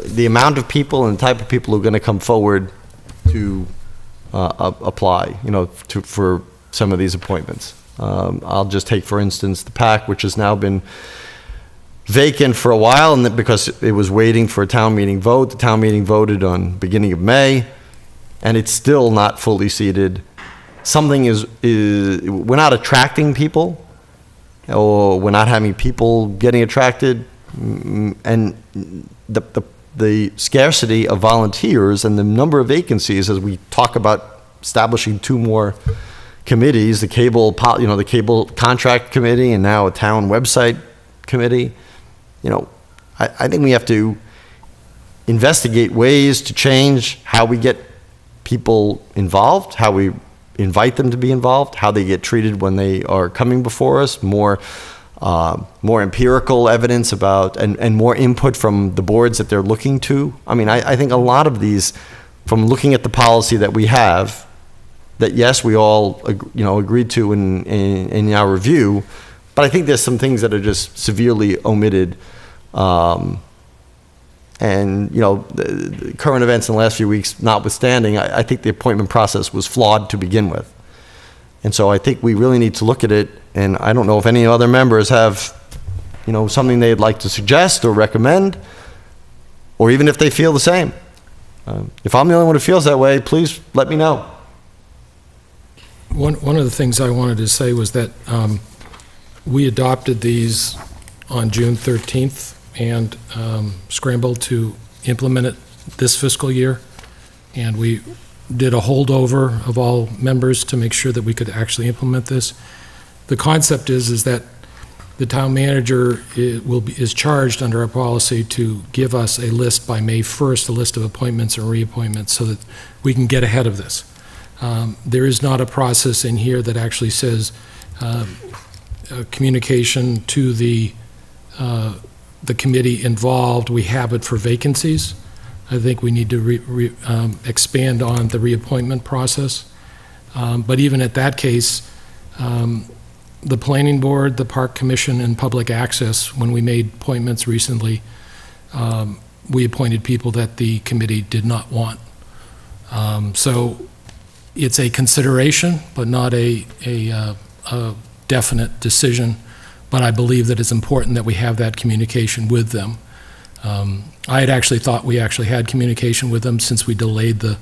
the amount of people and the type of people who are going to come forward to apply, for some of these appointments. I'll just take, for instance, the PAC, which has now been vacant for a while, and because it was waiting for a town meeting vote. The town meeting voted on beginning of May, and it's still not fully seated. Something we're not attracting people, or we're not having people getting attracted, and the scarcity of volunteers and the number of vacancies as we talk about establishing 2 more committees, the cable contract committee and now a town website committee. I think we have to investigate ways to change how we get people involved, how we invite them to be involved, how they get treated when they are coming before us, more empirical evidence about, and more input from the boards that they're looking to. I mean, I think a lot of these, from looking at the policy that we have, that yes, we all agreed to in our review, but I think there's some things that are just severely omitted. And the current events in the last few weeks notwithstanding, I think the appointment process was flawed to begin with. And so I think we really need to look at it, and I don't know if any other members have, something they'd like to suggest or recommend, or even if they feel the same. If I'm the only one who feels that way, please let me know. One of the things I wanted to say was that we adopted these on June 13th and scrambled to implement it this fiscal year. And we did a holdover of all members to make sure that we could actually implement this. The concept is that the town manager is charged under our policy to give us a list by May 1st, a list of appointments and reappointments, so that we can get ahead of this. There is not a process in here that actually says communication to the committee involved. We have it for vacancies. I think we need to expand on the reappointment process. But even at that case, the Planning Board, the Park Commission, and Public Access, when we made appointments recently, we appointed people that the committee did not want. So it's a consideration, but not a definite decision. But I believe that it's important that we have that communication with them. I had actually thought we actually had communication with them since we delayed the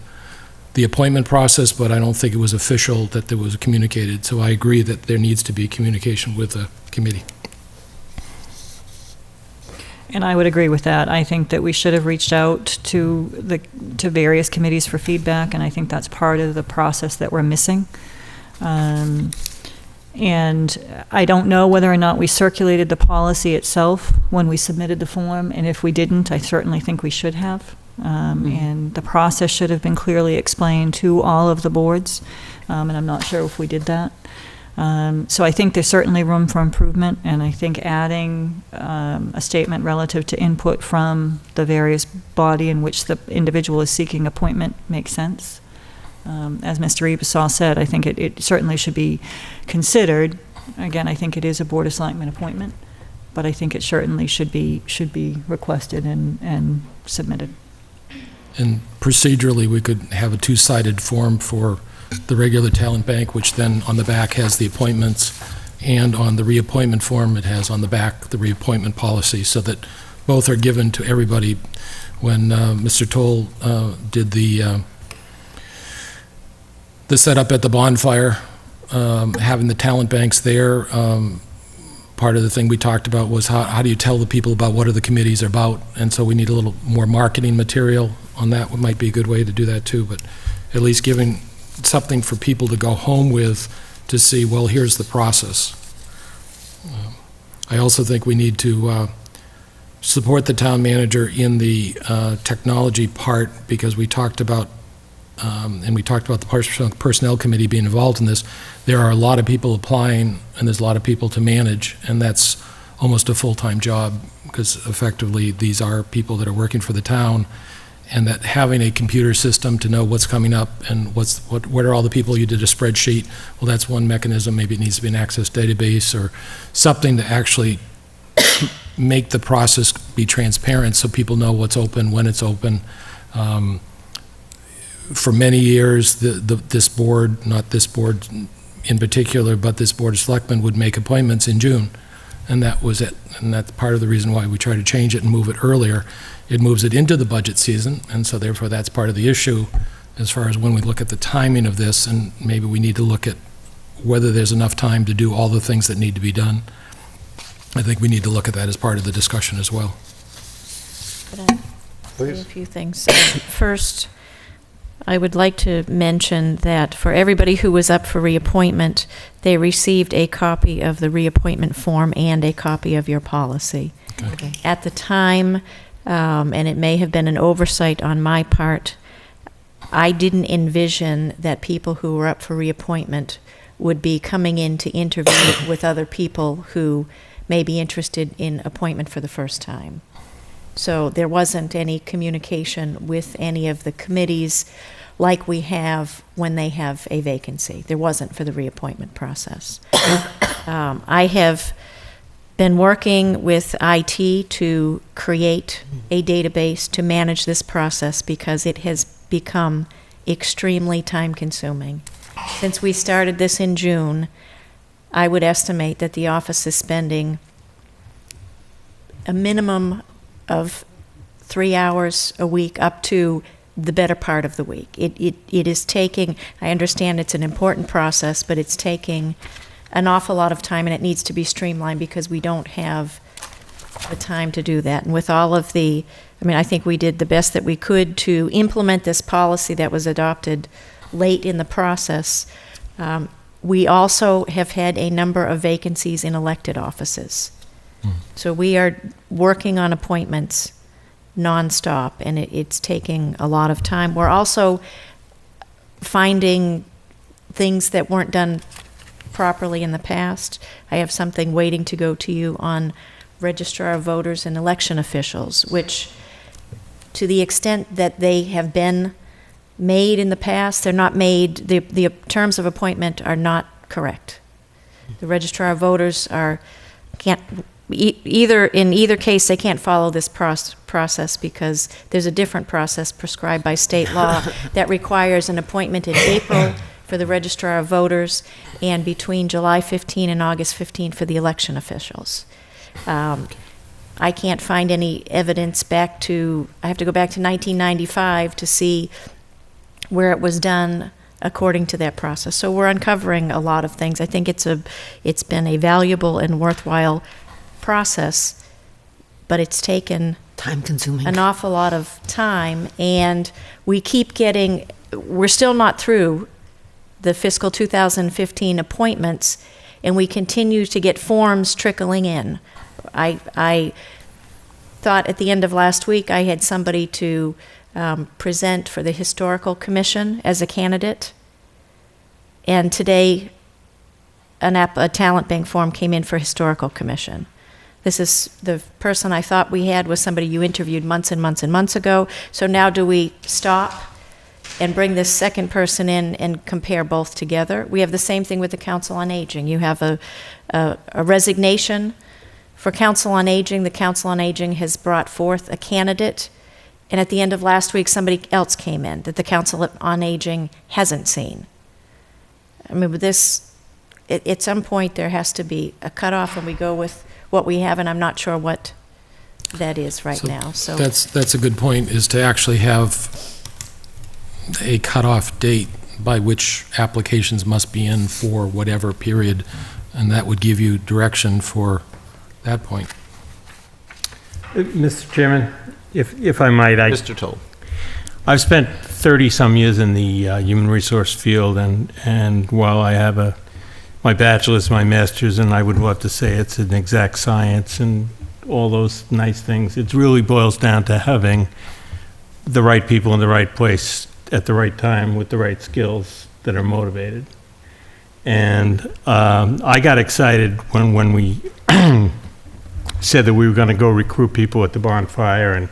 appointment process, but I don't think it was official that there was communicated. So I agree that there needs to be communication with the committee. And I would agree with that. I think that we should have reached out to various committees for feedback, and I think that's part of the process that we're missing. And I don't know whether or not we circulated the policy itself when we submitted the form, and if we didn't, I certainly think we should have. And the process should have been clearly explained to all of the boards, and I'm not sure if we did that. So I think there's certainly room for improvement, and I think adding a statement relative to input from the various body in which the individual is seeking appointment makes sense. As Mr. Ebersol said, I think it certainly should be considered. Again, I think it is a Board of Selectmen appointment, but I think it certainly should be requested and submitted. And procedurally, we could have a two-sided form for the regular talent bank, which then on the back has the appointments, and on the reappointment form, it has on the back the reappointment policy, so that both are given to everybody. When Mr. Toll did the setup at the bonfire, having the talent banks there, part of the thing we talked about was how do you tell the people about what are the committees are about, and so we need a little more marketing material on that. It might be a good way to do that too, but at least giving something for people to go home with to see, well, here's the process. I also think we need to support the town manager in the technology part, because we talked about and we talked about the personnel committee being involved in this. There are a lot of people applying, and there's a lot of people to manage, and that's almost a full-time job, because effectively these are people that are working for the town, and that having a computer system to know what's coming up and what are all the people. You did a spreadsheet. Well, that's one mechanism. Maybe it needs to be an access database or something to actually make the process be transparent so people know what's open, when it's open. For many years, this board, not this board in particular, but this Board of Selectmen would make appointments in June, and that was it. And that's part of the reason why we try to change it and move it earlier. It moves it into the budget season, and so therefore that's part of the issue as far as when we look at the timing of this, and maybe we need to look at whether there's enough time to do all the things that need to be done. I think we need to look at that as part of the discussion as well. Please. A few things. First, I would like to mention that for everybody who was up for reappointment, they received a copy of the reappointment form and a copy of your policy. Okay. At the time, and it may have been an oversight on my part, I didn't envision that people who were up for reappointment would be coming in to interview with other people who may be interested in appointment for the first time. So there wasn't any communication with any of the committees like we have when they have a vacancy. There wasn't for the reappointment process. I have been working with IT to create a database to manage this process because it has become extremely time-consuming. Since we started this in June, I would estimate that the office is spending a minimum of 3 hours a week up to the better part of the week. It is taking, I understand it's an important process, but it's taking an awful lot of time, and it needs to be streamlined because we don't have the time to do that. And with all of the, I think we did the best that we could to implement this policy that was adopted late in the process. We also have had a number of vacancies in elected offices. So we are working on appointments nonstop, and it's taking a lot of time. We're also finding things that weren't done properly in the past. I have something waiting to go to you on registrar of voters and election officials, which, to the extent that they have been made in the past, they're not made, the terms of appointment are not correct. The registrar of voters can't, in either case, they can't follow this process because there's a different process prescribed by state law that requires an appointment in April for the registrar of voters and between July 15 and August 15 for the election officials. I can't find any evidence I have to go back to 1995 to see where it was done according to that process. So we're uncovering a lot of things. I think it's been a valuable and worthwhile process, but it's taken Time-consuming. an awful lot of time, and we're still not through the fiscal 2015 appointments, and we continue to get forms trickling in. I thought at the end of last week I had somebody to present for the Historical Commission as a candidate, and today a talent bank form came in for Historical Commission. This is the person I thought we had was somebody you interviewed months and months and months ago. So now do we stop and bring this second person in and compare both together? We have the same thing with the Council on Aging. You have a resignation for Council on Aging. The Council on Aging has brought forth a candidate, and at the end of last week, somebody else came in that the Council on Aging hasn't seen. With this, at some point, there has to be a cutoff, and we go with what we have, and I'm not sure what that is right now. So That's a good point, is to actually have a cutoff date by which applications must be in for whatever period, and that would give you direction for that point. Mr. Chairman, if I might, Mr. Toll. I've spent 30-some years in the human resource field, and while I have my bachelor's, my master's, and I would love to say it's an exact science and all those nice things, it really boils down to having the right people in the right place at the right time with the right skills that are motivated. And I got excited when we said that we were going to go recruit people at the bonfire, and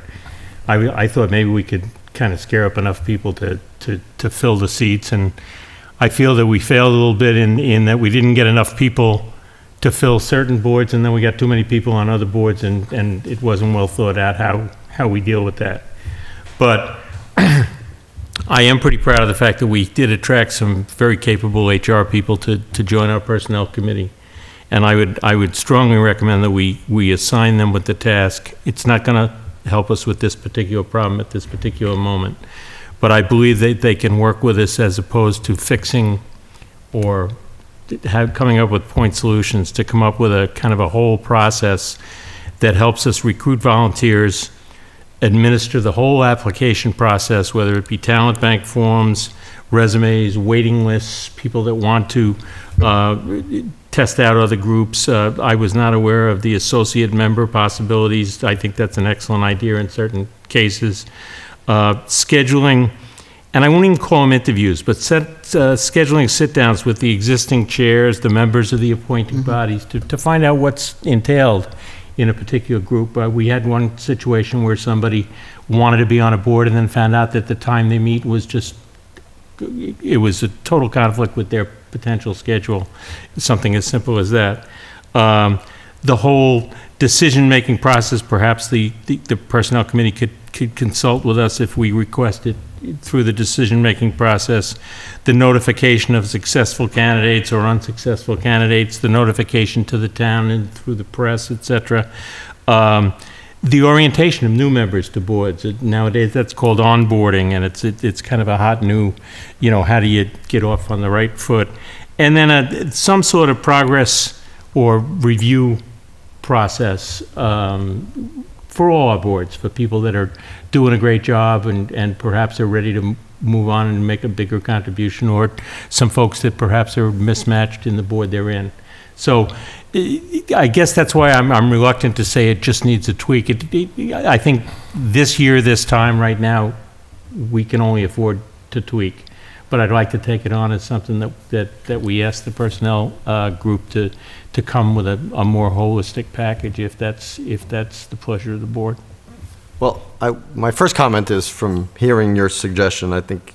I thought maybe we could kind of scare up enough people to fill the seats. And I feel that we failed a little bit in that we didn't get enough people to fill certain boards, and then we got too many people on other boards, and it wasn't well thought out how we deal with that. But I am pretty proud of the fact that we did attract some very capable HR people to join our personnel committee. And I would strongly recommend that we assign them with the task. It's not going to help us with this particular problem at this particular moment, but I believe that they can work with us as opposed to fixing or coming up with point solutions, to come up with a kind of a whole process that helps us recruit volunteers, administer the whole application process, whether it be talent bank forms, resumes, waiting lists, people that want to test out other groups. I was not aware of the associate member possibilities. I think that's an excellent idea in certain cases. Scheduling, and I won't even call them interviews, but scheduling sit-downs with the existing chairs, the members of the appointing bodies, to find out what's entailed in a particular group. We had one situation where somebody wanted to be on a board and then found out that the time they meet was it was a total conflict with their potential schedule, something as simple as that. The whole decision-making process, perhaps the Personnel Committee could consult with us if we request it through the decision-making process. The notification of successful candidates or unsuccessful candidates, the notification to the town and through the press, etc. the orientation of new members to boards. Nowadays, that's called onboarding, and it's kind of a hot new, how do you get off on the right foot? And then some sort of progress or review process for all our boards, for people that are doing a great job and perhaps are ready to move on and make a bigger contribution, or some folks that perhaps are mismatched in the board they're in. So I guess that's why I'm reluctant to say it just needs a tweak. I think this year, this time, right now, we can only afford to tweak. But I'd like to take it on as something that we ask the personnel group to come with a more holistic package, if that's the pleasure of the board. Well, my first comment is, from hearing your suggestion, I think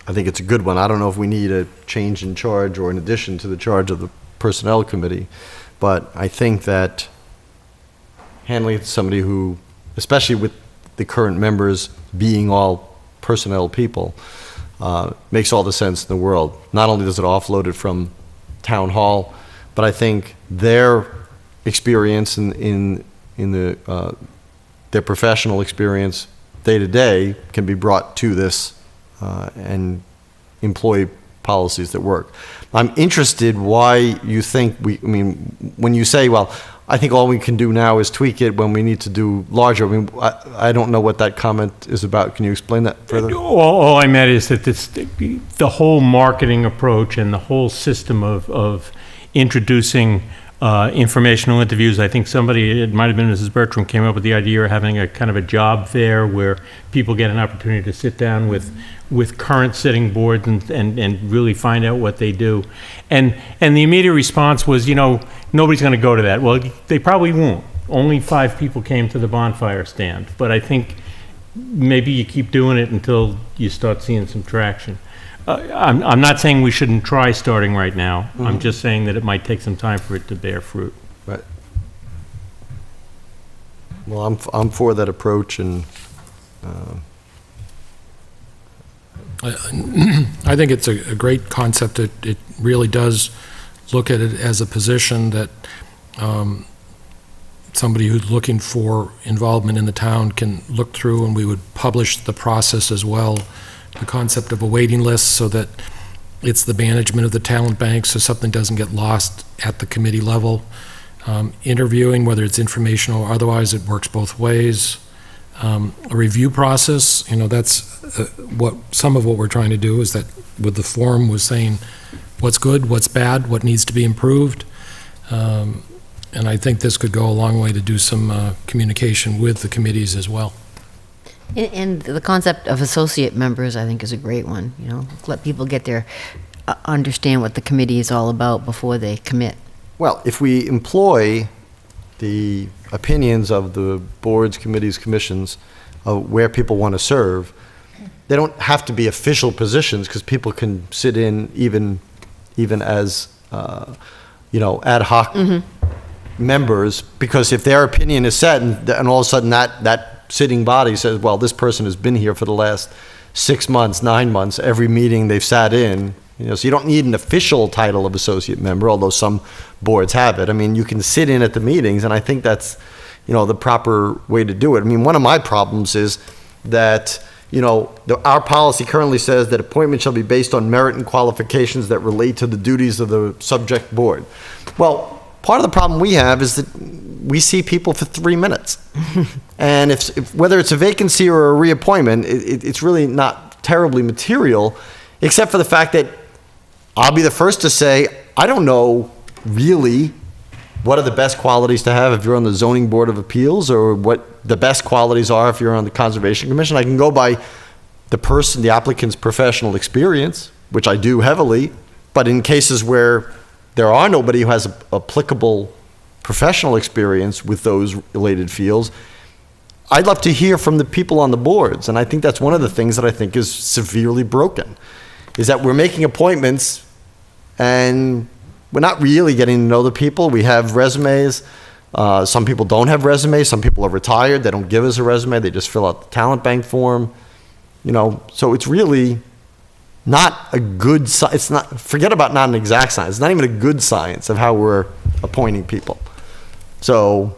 it's a good one. I don't know if we need a change in charge or an addition to the charge of the Personnel Committee, but I think that handling it to somebody who, especially with the current members being all personnel people, makes all the sense in the world. Not only does it offload it from town hall, but I think their experience in their professional experience day to day can be brought to this and employ policies that work. I'm interested why you think when you say, well, I think all we can do now is tweak it when we need to do larger. I don't know what that comment is about. Can you explain that further? All I meant is that the whole marketing approach and the whole system of introducing informational interviews. I think it might have been Mrs. Bertram, came up with the idea of having a kind of a job fair where people get an opportunity to sit down with current sitting boards and really find out what they do. And the immediate response was, nobody's going to go to that. Well, they probably won't. Only 5 people came to the bonfire stand. But I think maybe you keep doing it until you start seeing some traction. I'm not saying we shouldn't try starting right now. Mm-hmm. I'm just saying that it might take some time for it to bear fruit. Right. Well, I'm for that approach, and I think it's a great concept. It really does look at it as a position that somebody who's looking for involvement in the town can look through, and we would publish the process as well. The concept of a waiting list, so that it's the management of the talent bank, so something doesn't get lost at the committee level. Interviewing, whether it's informational or otherwise, it works both ways. A review process, that's some of what we're trying to do, is that with the forum was saying what's good, what's bad, what needs to be improved. And I think this could go a long way to do some communication with the committees as well. And the concept of associate members, I think, is a great one. Let people get their, understand what the committee is all about before they commit. Well, if we employ the opinions of the boards, committees, commissions, of where people want to serve, they don't have to be official positions, because people can sit in even as, ad hoc members, because if their opinion is set and all of a sudden that sitting body says, well, this person has been here for the last 6 months, 9 months, every meeting they've sat in, so you don't need an official title of associate member, although some boards have it. You can sit in at the meetings, and I think that's, the proper way to do it. One of my problems is that, our policy currently says that appointment shall be based on merit and qualifications that relate to the duties of the subject board. Well, part of the problem we have is that we see people for 3 minutes. And if whether it's a vacancy or a reappointment, it's really not terribly material, except for the fact that I'll be the first to say, I don't know really what are the best qualities to have if you're on the Zoning Board of Appeals, or what the best qualities are if you're on the Conservation Commission. I can go by the applicant's professional experience, which I do heavily, but in cases where there are nobody who has applicable professional experience with those related fields, I'd love to hear from the people on the boards. And I think that's one of the things that I think is severely broken, is that we're making appointments and we're not really getting to know the people. We have resumes. Some people don't have resumes. Some people are retired. They don't give us a resume. They just fill out the talent bank form. So it's really not a good it's not, forget about not an exact science. It's not even a good science of how we're appointing people. So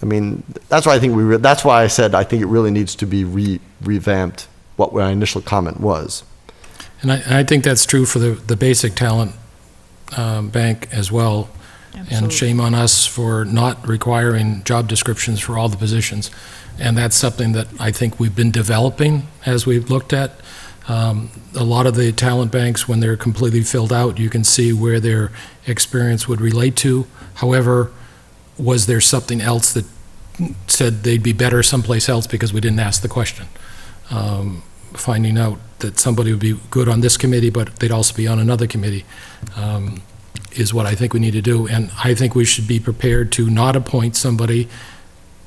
I mean, that's why I think that's why I said I think it really needs to be revamped, what my initial comment was. And I think that's true for the basic talent bank as well. And shame on us for not requiring job descriptions for all the positions. And that's something that I think we've been developing as we've looked at. A lot of the talent banks, when they're completely filled out, you can see where their experience would relate to. However, was there something else that said they'd be better someplace else because we didn't ask the question? Finding out that somebody would be good on this committee, but they'd also be on another committee, is what I think we need to do. And I think we should be prepared to not appoint somebody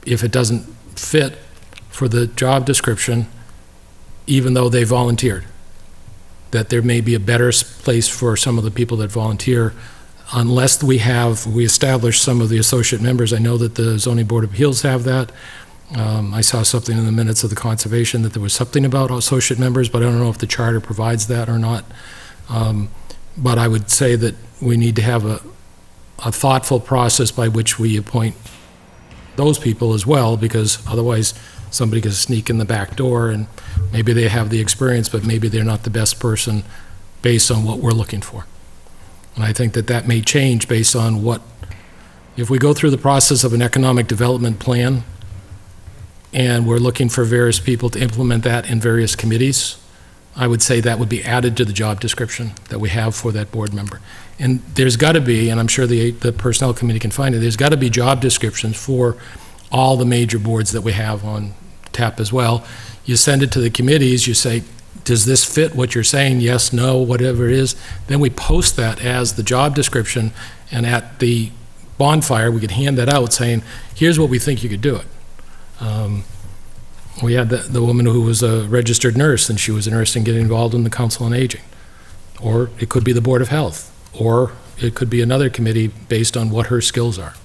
if it doesn't fit for the job description, even though they volunteered. That there may be a better place for some of the people that volunteer, unless we establish some of the associate members. I know that the Zoning Board of Appeals have that. I saw something in the minutes of the Conservation that there was something about associate members, but I don't know if the charter provides that or not. But I would say that we need to have a thoughtful process by which we appoint those people as well, because otherwise somebody can sneak in the back door and maybe they have the experience, but maybe they're not the best person based on what we're looking for. And I think that that may change based on if we go through the process of an economic development plan and we're looking for various people to implement that in various committees, I would say that would be added to the job description that we have for that board member. And there's got to be, and I'm sure the Personnel Committee can find it, there's got to be job descriptions for all the major boards that we have on tap as well. You send it to the committees, you say, does this fit what you're saying? Yes, no, whatever it is. Then we post that as the job description, and at the bonfire, we could hand that out saying, here's what we think you could do it. We had the woman who was a registered nurse, and she was interested in getting involved in the Council on Aging. Or it could be the Board of Health, or it could be another committee based on what her skills are.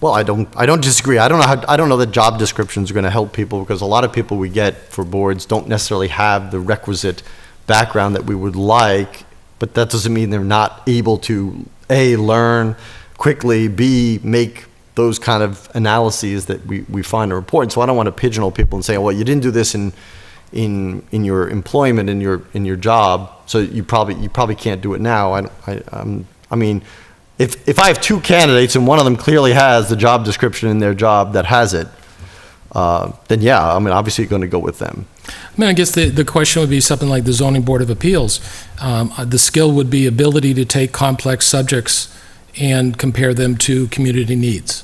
Well, I don't disagree. I don't know that job descriptions are going to help people, because a lot of people we get for boards don't necessarily have the requisite background that we would like, but that doesn't mean they're not able to, A, learn quickly, B, make those kind of analyses that we find are important. So I don't want to pigeonhole people and say, well, you didn't do this in your employment, in your job, so you probably can't do it now. I mean, if I have two candidates and one of them clearly has the job description in their job that has it, then yeah, I mean, obviously you're going to go with them. I mean, I guess the question would be something like the Zoning Board of Appeals. The skill would be ability to take complex subjects and compare them to community needs.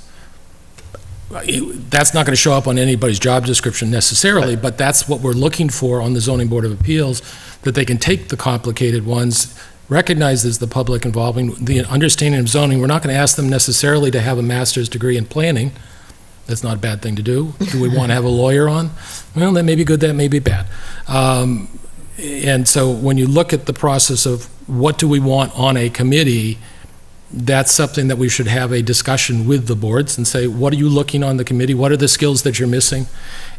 That's not going to show up on anybody's job description necessarily, but that's what we're looking for on the Zoning Board of Appeals, that they can take the complicated ones, recognize as the public involving the understanding of zoning. We're not going to ask them necessarily to have a master's degree in planning. That's not a bad thing to do. Do we want to have a lawyer on? Well, that may be good, that may be bad. And so when you look at the process of what do we want on a committee, that's something that we should have a discussion with the boards and say, what are you looking on the committee? What are the skills that you're missing?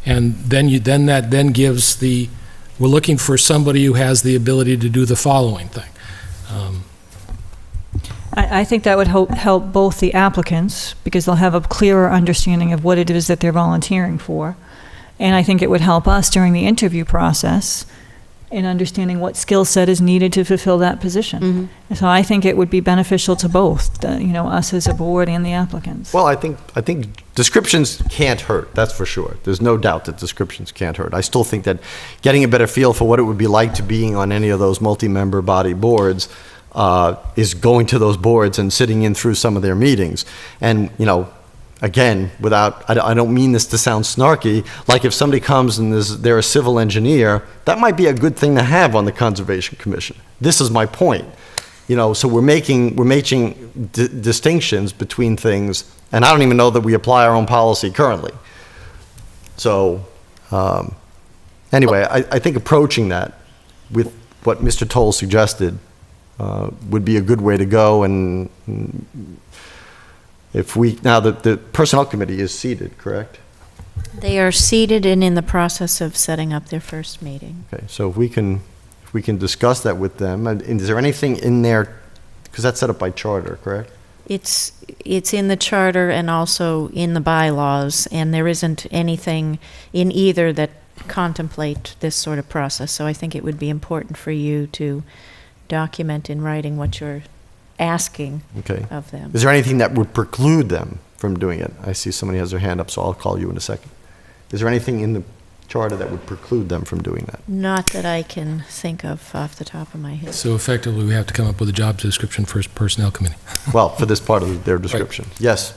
And then that gives we're looking for somebody who has the ability to do the following thing. I think that would help both the applicants, because they'll have a clearer understanding of what it is that they're volunteering for. And I think it would help us during the interview process in understanding what skill set is needed to fulfill that position. Mm-hmm. So I think it would be beneficial to both, us as a board and the applicants. Well, I think descriptions can't hurt, that's for sure. There's no doubt that descriptions can't hurt. I still think that getting a better feel for what it would be like to being on any of those multi-member body boards is going to those boards and sitting in through some of their meetings. And, again, I don't mean this to sound snarky, like if somebody comes and they're a civil engineer, that might be a good thing to have on the Conservation Commission. This is my point. So we're making distinctions between things, and I don't even know that we apply our own policy currently. So, anyway, I think approaching that with what Mr. Toll suggested would be a good way to go. And now the Personnel Committee is seated, correct? They are seated and in the process of setting up their first meeting. Okay, so if we can discuss that with them. And is there anything in there, because that's set up by charter, correct? It's in the charter and also in the bylaws, and there isn't anything in either that contemplate this sort of process. So I think it would be important for you to document in writing what you're asking Okay. of them. Is there anything that would preclude them from doing it? I see somebody has their hand up, so I'll call you in a second. Is there anything in the charter that would preclude them from doing that? Not that I can think of off the top of my head. So effectively, we have to come up with a job description for Personnel Committee. Well, for this part of their description. Yes.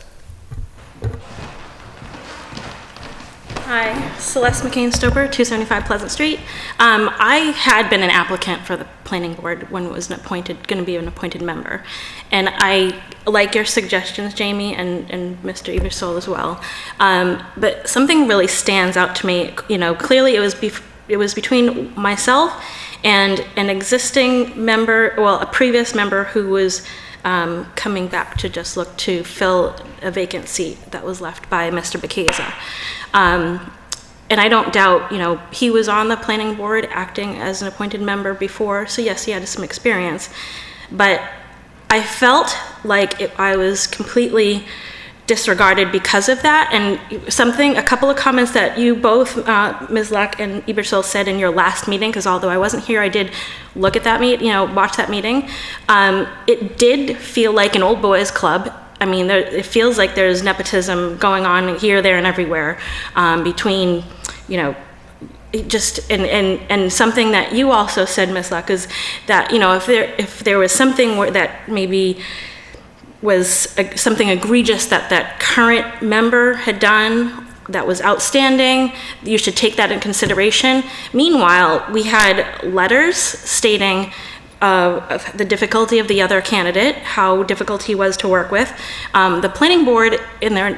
Hi, Celeste McCain-Stober, 275 Pleasant Street. I had been an applicant for the planning board when it was going to be an appointed member. And I like your suggestions, Jamie, and Mr. Eversole as well. But something really stands out to me. Clearly it was between myself and an existing member, well, a previous member who was coming back to just look to fill a vacant seat that was left by Mr. Bacasa. And I don't doubt, he was on the planning board acting as an appointed member before, so yes, he had some experience. But I felt like I was completely disregarded because of that, and a couple of comments that you both, Ms. Luck and Ebersole, said in your last meeting, because although I wasn't here, I did look at that watch that meeting. It did feel like an old boys club. I mean, it feels like there's nepotism going on here, there, and everywhere between, and something that you also said, Ms. Luck, is that, if there was something that maybe was something egregious that current member had done that was outstanding, you should take that in consideration. Meanwhile, we had letters stating of the difficulty of the other candidate, how difficult he was to work with. The planning board,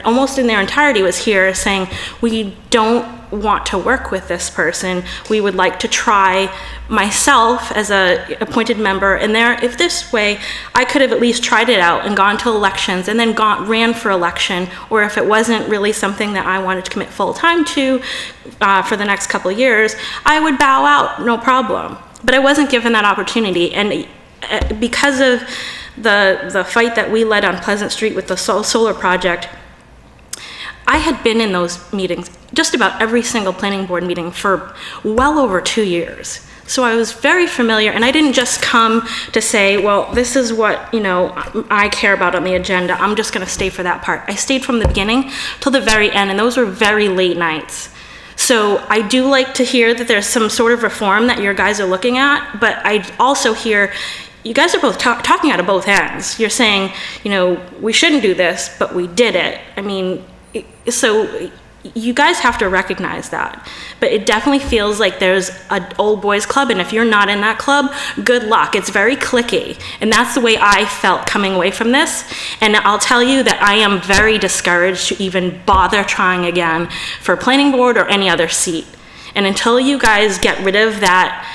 almost in their entirety, was here saying, we don't want to work with this person. We would like to try myself as a appointed member, and if this way, I could have at least tried it out and gone to elections and then ran for election, or if it wasn't really something that I wanted to commit full time to for the next couple of years, I would bow out, no problem. But I wasn't given that opportunity, and because of the fight that we led on Pleasant Street with the solar project, I had been in those meetings, just about every single planning board meeting, for well over 2 years. So I was very familiar, and I didn't just come to say, well, this is what, I care about on the agenda. I'm just going to stay for that part. I stayed from the beginning till the very end, and those were very late nights. So I do like to hear that there's some sort of reform that your guys are looking at, but I also hear you guys are both talking out of both ends. You're saying, we shouldn't do this, but we did it. I mean, so you guys have to recognize that. But it definitely feels like there's an old boys club, and if you're not in that club, good luck. It's very cliquey, and that's the way I felt coming away from this. And I'll tell you that I am very discouraged to even bother trying again for planning board or any other seat. And until you guys get rid of that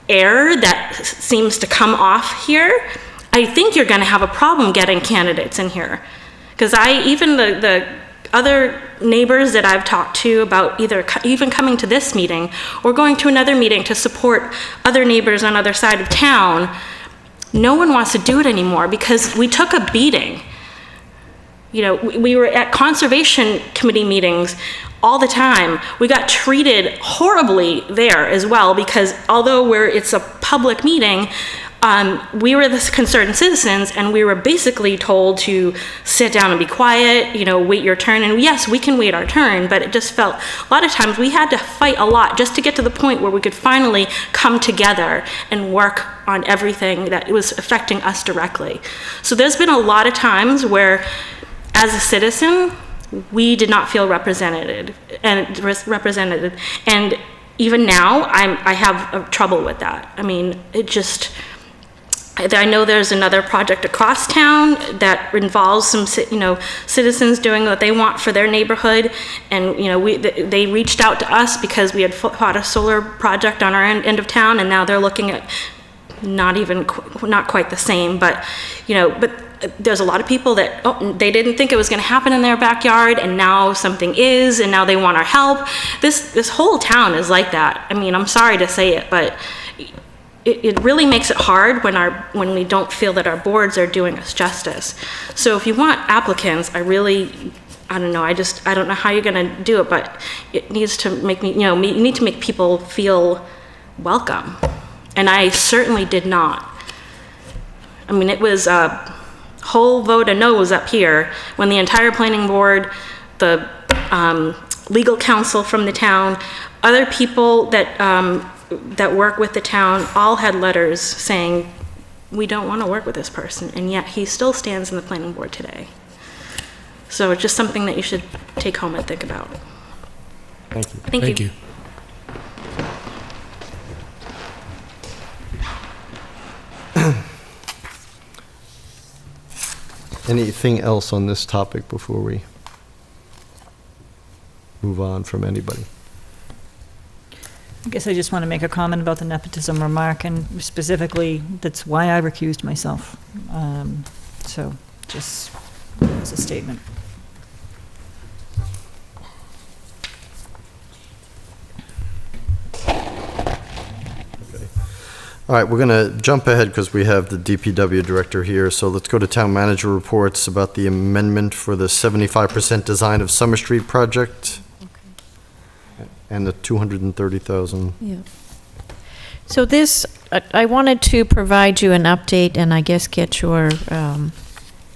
air that seems to come off here, I think you're going to have a problem getting candidates in here. Because even the other neighbors that I've talked to about even coming to this meeting or going to another meeting to support other neighbors on other side of town, no one wants to do it anymore because we took a beating. We were at conservation committee meetings all the time. We got treated horribly there as well because although it's a public meeting, we were the concerned citizens, and we were basically told to sit down and be quiet, wait your turn. And yes, we can wait our turn, but it just felt, a lot of times we had to fight a lot just to get to the point where we could finally come together and work on everything that was affecting us directly. So there's been a lot of times where, as a citizen, we did not feel represented. And even now, I have trouble with that. I mean, I know there's another project across town that involves some, citizens doing what they want for their neighborhood, and they reached out to us because we had fought a solar project on our end of town, and now they're looking at not quite the same, but there's a lot of people that they didn't think it was going to happen in their backyard, and now something is, and now they want our help. This whole town is like that. I mean, I'm sorry to say it, but it really makes it hard when we don't feel that our boards are doing us justice. So if you want applicants, I don't know, I don't know how you're gonna do it, but it needs to make me, you need to make people feel welcome. And I certainly did not. I mean, it was a whole vote of no's up here when the entire planning board, the legal counsel from the town, other people that work with the town all had letters saying, we don't want to work with this person, and yet he still stands in the planning board today. So it's just something that you should take home and think about. Thank you. Thank you. Anything else on this topic before we move on from anybody? I guess I just want to make a comment about the nepotism remark, and specifically, that's why I recused myself. So, just as a statement. All right, we're going to jump ahead because we have the DPW director here. So let's go to town manager reports about the amendment for the 75% design of Summer Street project and the 230,000. Yeah. So this, I wanted to provide you an update and I guess get your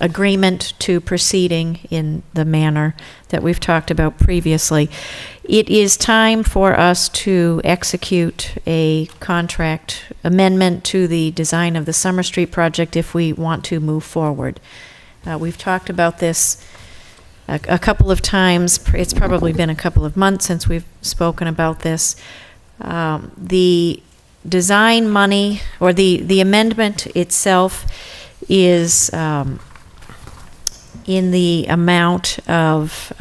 agreement to proceeding in the manner that we've talked about previously. It is time for us to execute a contract amendment to the design of the Summer Street project if we want to move forward. We've talked about this a couple of times. It's probably been a couple of months since we've spoken about this. The design money, or the amendment itself, is in the amount of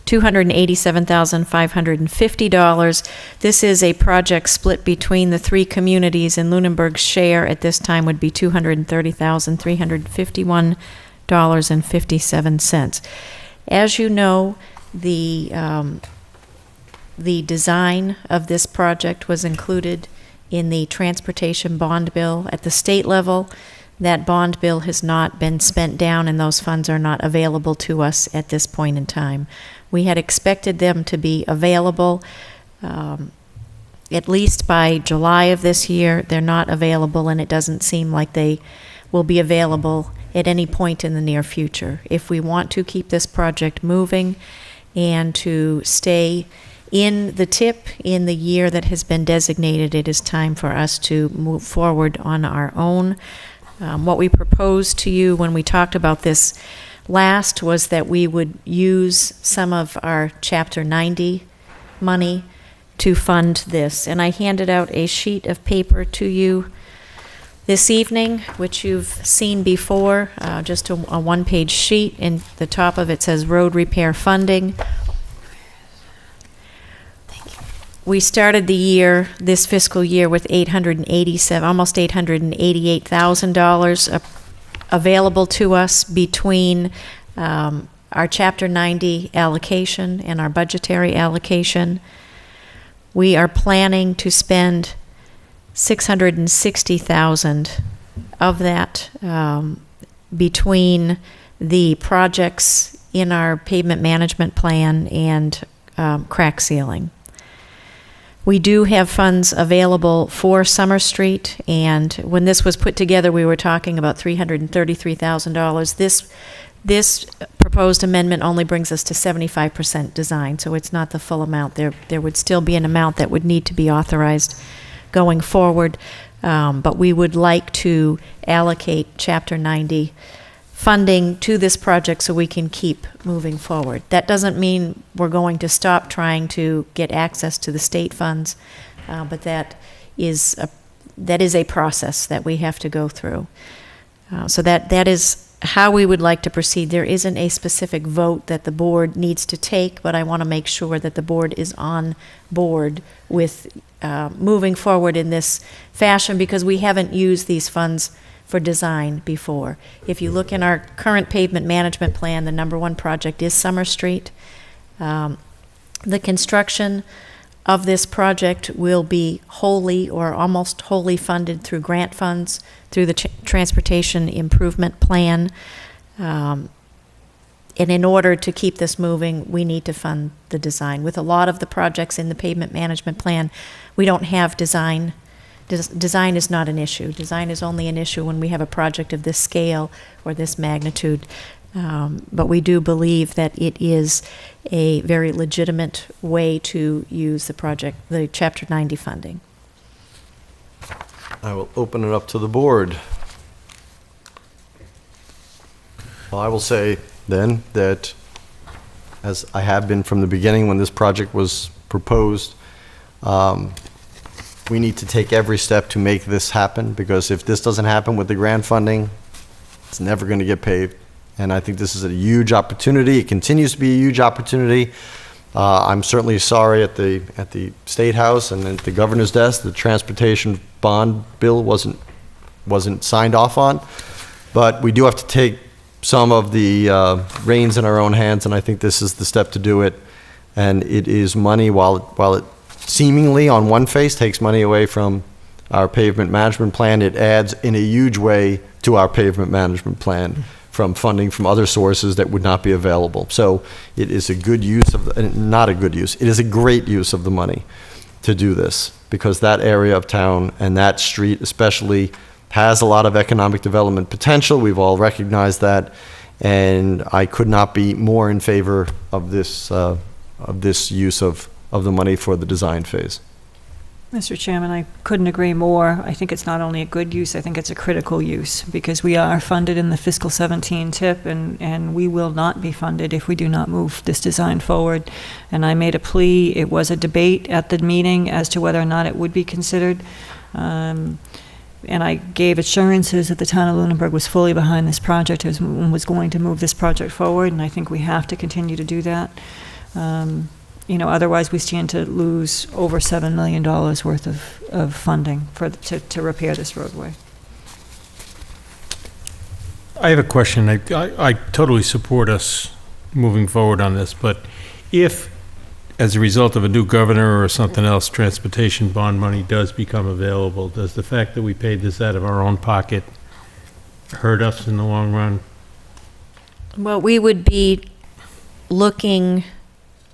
$287,550. This is a project split between the three communities, and Lunenburg's share at this time would be $230,351.57. As you know, the design of this project was included in the transportation bond bill at the state level. That bond bill has not been spent down, and those funds are not available to us at this point in time. We had expected them to be available at least by July of this year. They're not available, and it doesn't seem like they will be available at any point in the near future. If we want to keep this project moving and to stay in the tip in the year that has been designated, it is time for us to move forward on our own. What we proposed to you when we talked about this last was that we would use some of our Chapter 90 money to fund this. And I handed out a sheet of paper to you this evening, which you've seen before, just a one-page sheet. In the top of it says road repair funding. We started the year, this fiscal year, with almost $888,000 available to us between our Chapter 90 allocation and our budgetary allocation. We are planning to spend $660,000 of that between the projects in our pavement management plan and crack sealing. We do have funds available for Summer Street, and when this was put together, we were talking about $333,000. This proposed amendment only brings us to 75% design, so it's not the full amount. There would still be an amount that would need to be authorized going forward, but we would like to allocate Chapter 90 funding to this project so we can keep moving forward. That doesn't mean we're going to stop trying to get access to the state funds, but that is a process that we have to go through. So that is how we would like to proceed. There isn't a specific vote that the board needs to take, but I want to make sure that the board is on board with moving forward in this fashion, because we haven't used these funds for design before. If you look in our current pavement management plan, the #1 project is Summer Street. The construction of this project will be wholly or almost wholly funded through grant funds, through the Transportation Improvement Plan. And in order to keep this moving, we need to fund the design. With a lot of the projects in the pavement management plan, we don't have design. Design is not an issue. Design is only an issue when we have a project of this scale or this magnitude. But we do believe that it is a very legitimate way to use the Chapter 90 funding. I will open it up to the board. Well, I will say then that, as I have been from the beginning when this project was proposed, we need to take every step to make this happen, because if this doesn't happen with the grant funding, it's never going to get paved. And I think this is a huge opportunity. It continues to be a huge opportunity. I'm certainly sorry at the State House and at the governor's desk, the transportation bond bill wasn't signed off on. But we do have to take some of the reins in our own hands, and I think this is the step to do it. And it is money, while it seemingly on one face takes money away from our pavement management plan, it adds in a huge way to our pavement management plan from funding from other sources that would not be available. So it is a good use of, not a good use, it is a great use of the money to do this, because that area of town and that street especially has a lot of economic development potential. We've all recognized that, and I could not be more in favor of this use of the money for the design phase. Mr. Chairman, I couldn't agree more. I think it's not only a good use, I think it's a critical use, because we are funded in the fiscal 17 TIP, and we will not be funded if we do not move this design forward. And I made a plea. It was a debate at the meeting as to whether or not it would be considered. And I gave assurances that the town of Lunenburg was fully behind this project and was going to move this project forward, and I think we have to continue to do that. Otherwise we stand to lose over $7 million worth of funding to repair this roadway. I have a question. I totally support us moving forward on this, but if, as a result of a new governor or something else, transportation bond money does become available, does the fact that we paid this out of our own pocket hurt us in the long run? Well, we would be looking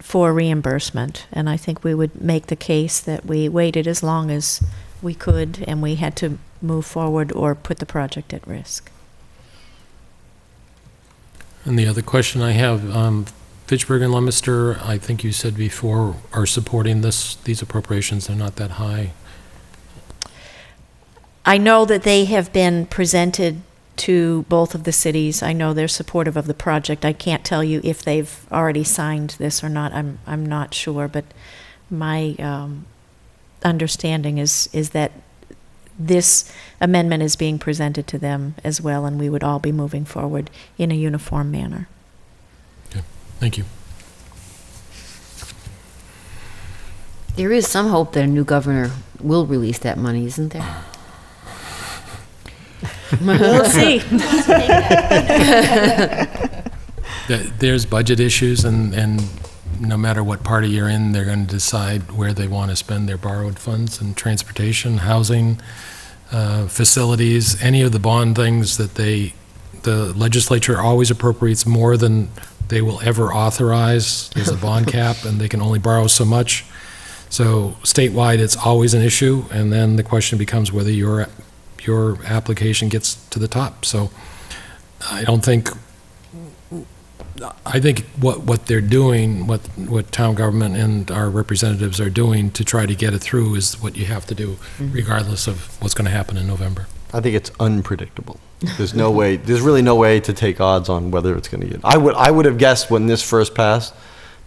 for reimbursement, and I think we would make the case that we waited as long as we could and we had to move forward or put the project at risk. And the other question I have, Fitchburg and Leominster, I think you said before, are supporting these appropriations. They're not that high. I know that they have been presented to both of the cities. I know they're supportive of the project. I can't tell you if they've already signed this or not. I'm not sure, but my understanding is that this amendment is being presented to them as well, and we would all be moving forward in a uniform manner. Okay, thank you. There is some hope that a new governor will release that money, isn't there? We'll see. There's budget issues, and no matter what party you're in, they're going to decide where they want to spend their borrowed funds in transportation, housing, facilities, any of the bond things that the legislature always appropriates more than they will ever authorize. There's a bond cap, and they can only borrow so much. So statewide, it's always an issue, and then the question becomes whether your application gets to the top. So I think what they're doing, what town government and our representatives are doing to try to get it through is what you have to do, regardless of what's going to happen in November. I think it's unpredictable. There's no way, there's really no way to take odds on whether it's going to get. I would have guessed when this first passed,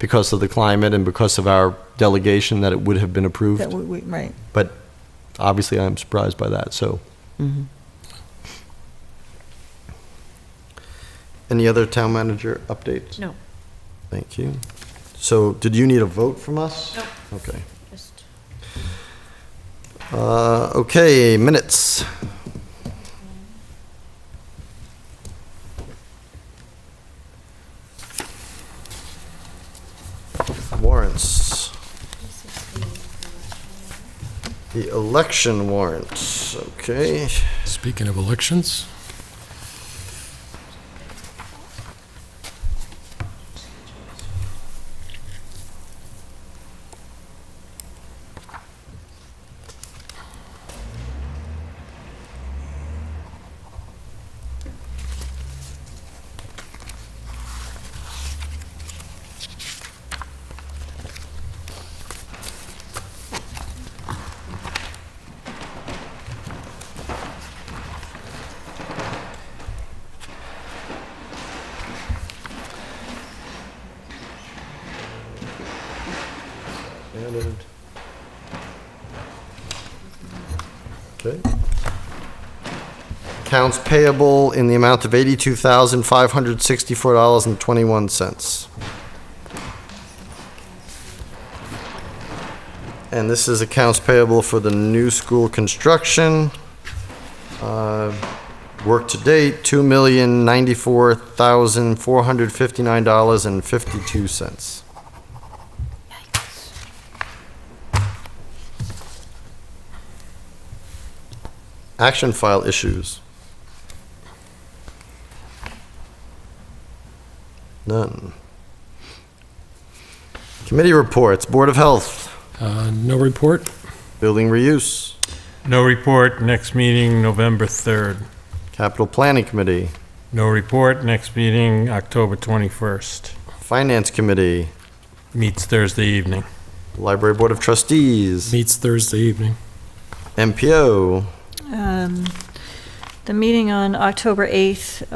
because of the climate and because of our delegation, that it would have been approved. Right. But obviously I'm surprised by that, so. Mm-hmm. Any other town manager updates? No. Thank you. So, did you need a vote from us? No. Okay. Just Okay, minutes. Warrants. this is the The election warrants, okay. Speaking of elections, Okay. Accounts payable in the amount of $82,564.21. And this is accounts payable for the new school construction. Work to date, $2,094,459.52. Action file issues. None. Committee reports, Board of Health, no report. Building Reuse, No report, next meeting, November 3rd. Capital Planning Committee, No report, next meeting, October 21st. Finance Committee, Meets Thursday evening. Library Board of Trustees, Meets Thursday evening. MPO, The meeting on October 8th,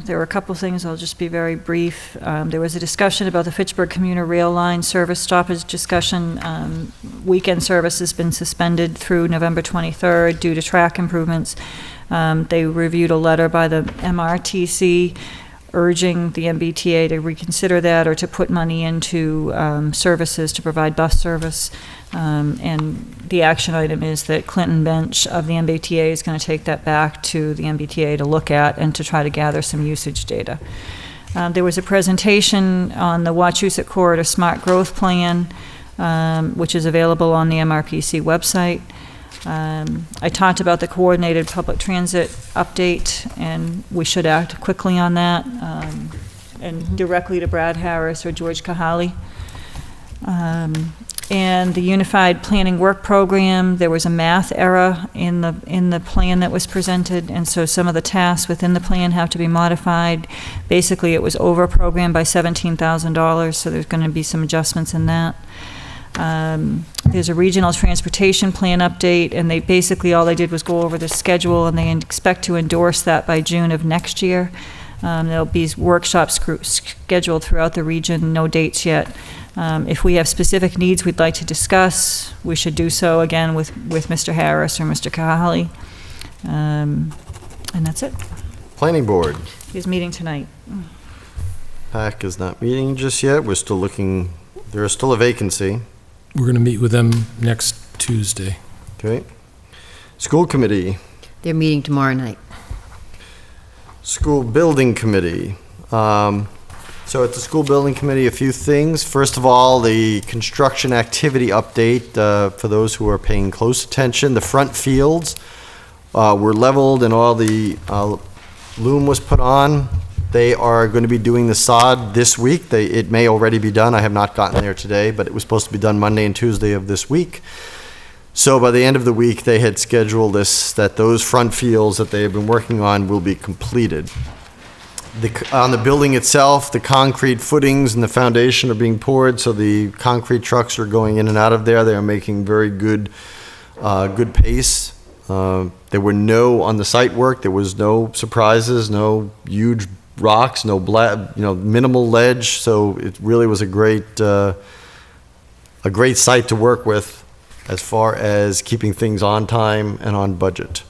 there were a couple things, I'll just be very brief. There was a discussion about the Fitchburg Commuter Rail Line service stoppage discussion. Weekend service has been suspended through November 23rd due to track improvements. They reviewed a letter by the MRTC urging the MBTA to reconsider that or to put money into services to provide bus service. And the action item is that Clinton Bench of the MBTA is going to take that back to the MBTA to look at and to try to gather some usage data. There was a presentation on the Wachusett Corridor Smart Growth Plan, which is available on the MRPC website. I talked about the coordinated public transit update, and we should act quickly on that, and directly to Brad Harris or George Kahali. And the Unified Planning Work Program, there was a math error in the plan that was presented, and so some of the tasks within the plan have to be modified. Basically, it was over-programmed by $17,000, so there's going to be some adjustments in that. There's a regional transportation plan update, and they basically, all they did was go over the schedule, and they expect to endorse that by June of next year. There'll be workshops scheduled throughout the region, no dates yet. If we have specific needs we'd like to discuss, we should do so again with Mr. Harris or Mr. Kahali. And that's it. Planning Board. He's meeting tonight. PAC is not meeting just yet. We're still looking, there is still a vacancy. We're going to meet with them next Tuesday. Okay. School Committee, They're meeting tomorrow night. School Building Committee. So at the School Building Committee, a few things. First of all, the construction activity update, for those who are paying close attention. The front fields were leveled and all the loom was put on. They are going to be doing the sod this week. It may already be done. I have not gotten there today, but it was supposed to be done Monday and Tuesday of this week. So by the end of the week, they had scheduled this, that those front fields that they have been working on will be completed. On the building itself, the concrete footings and the foundation are being poured, so the concrete trucks are going in and out of there. They are making very good pace. There were on the site work, there was no surprises, no huge rocks, minimal ledge. So it really was a great site to work with as far as keeping things on time and on budget.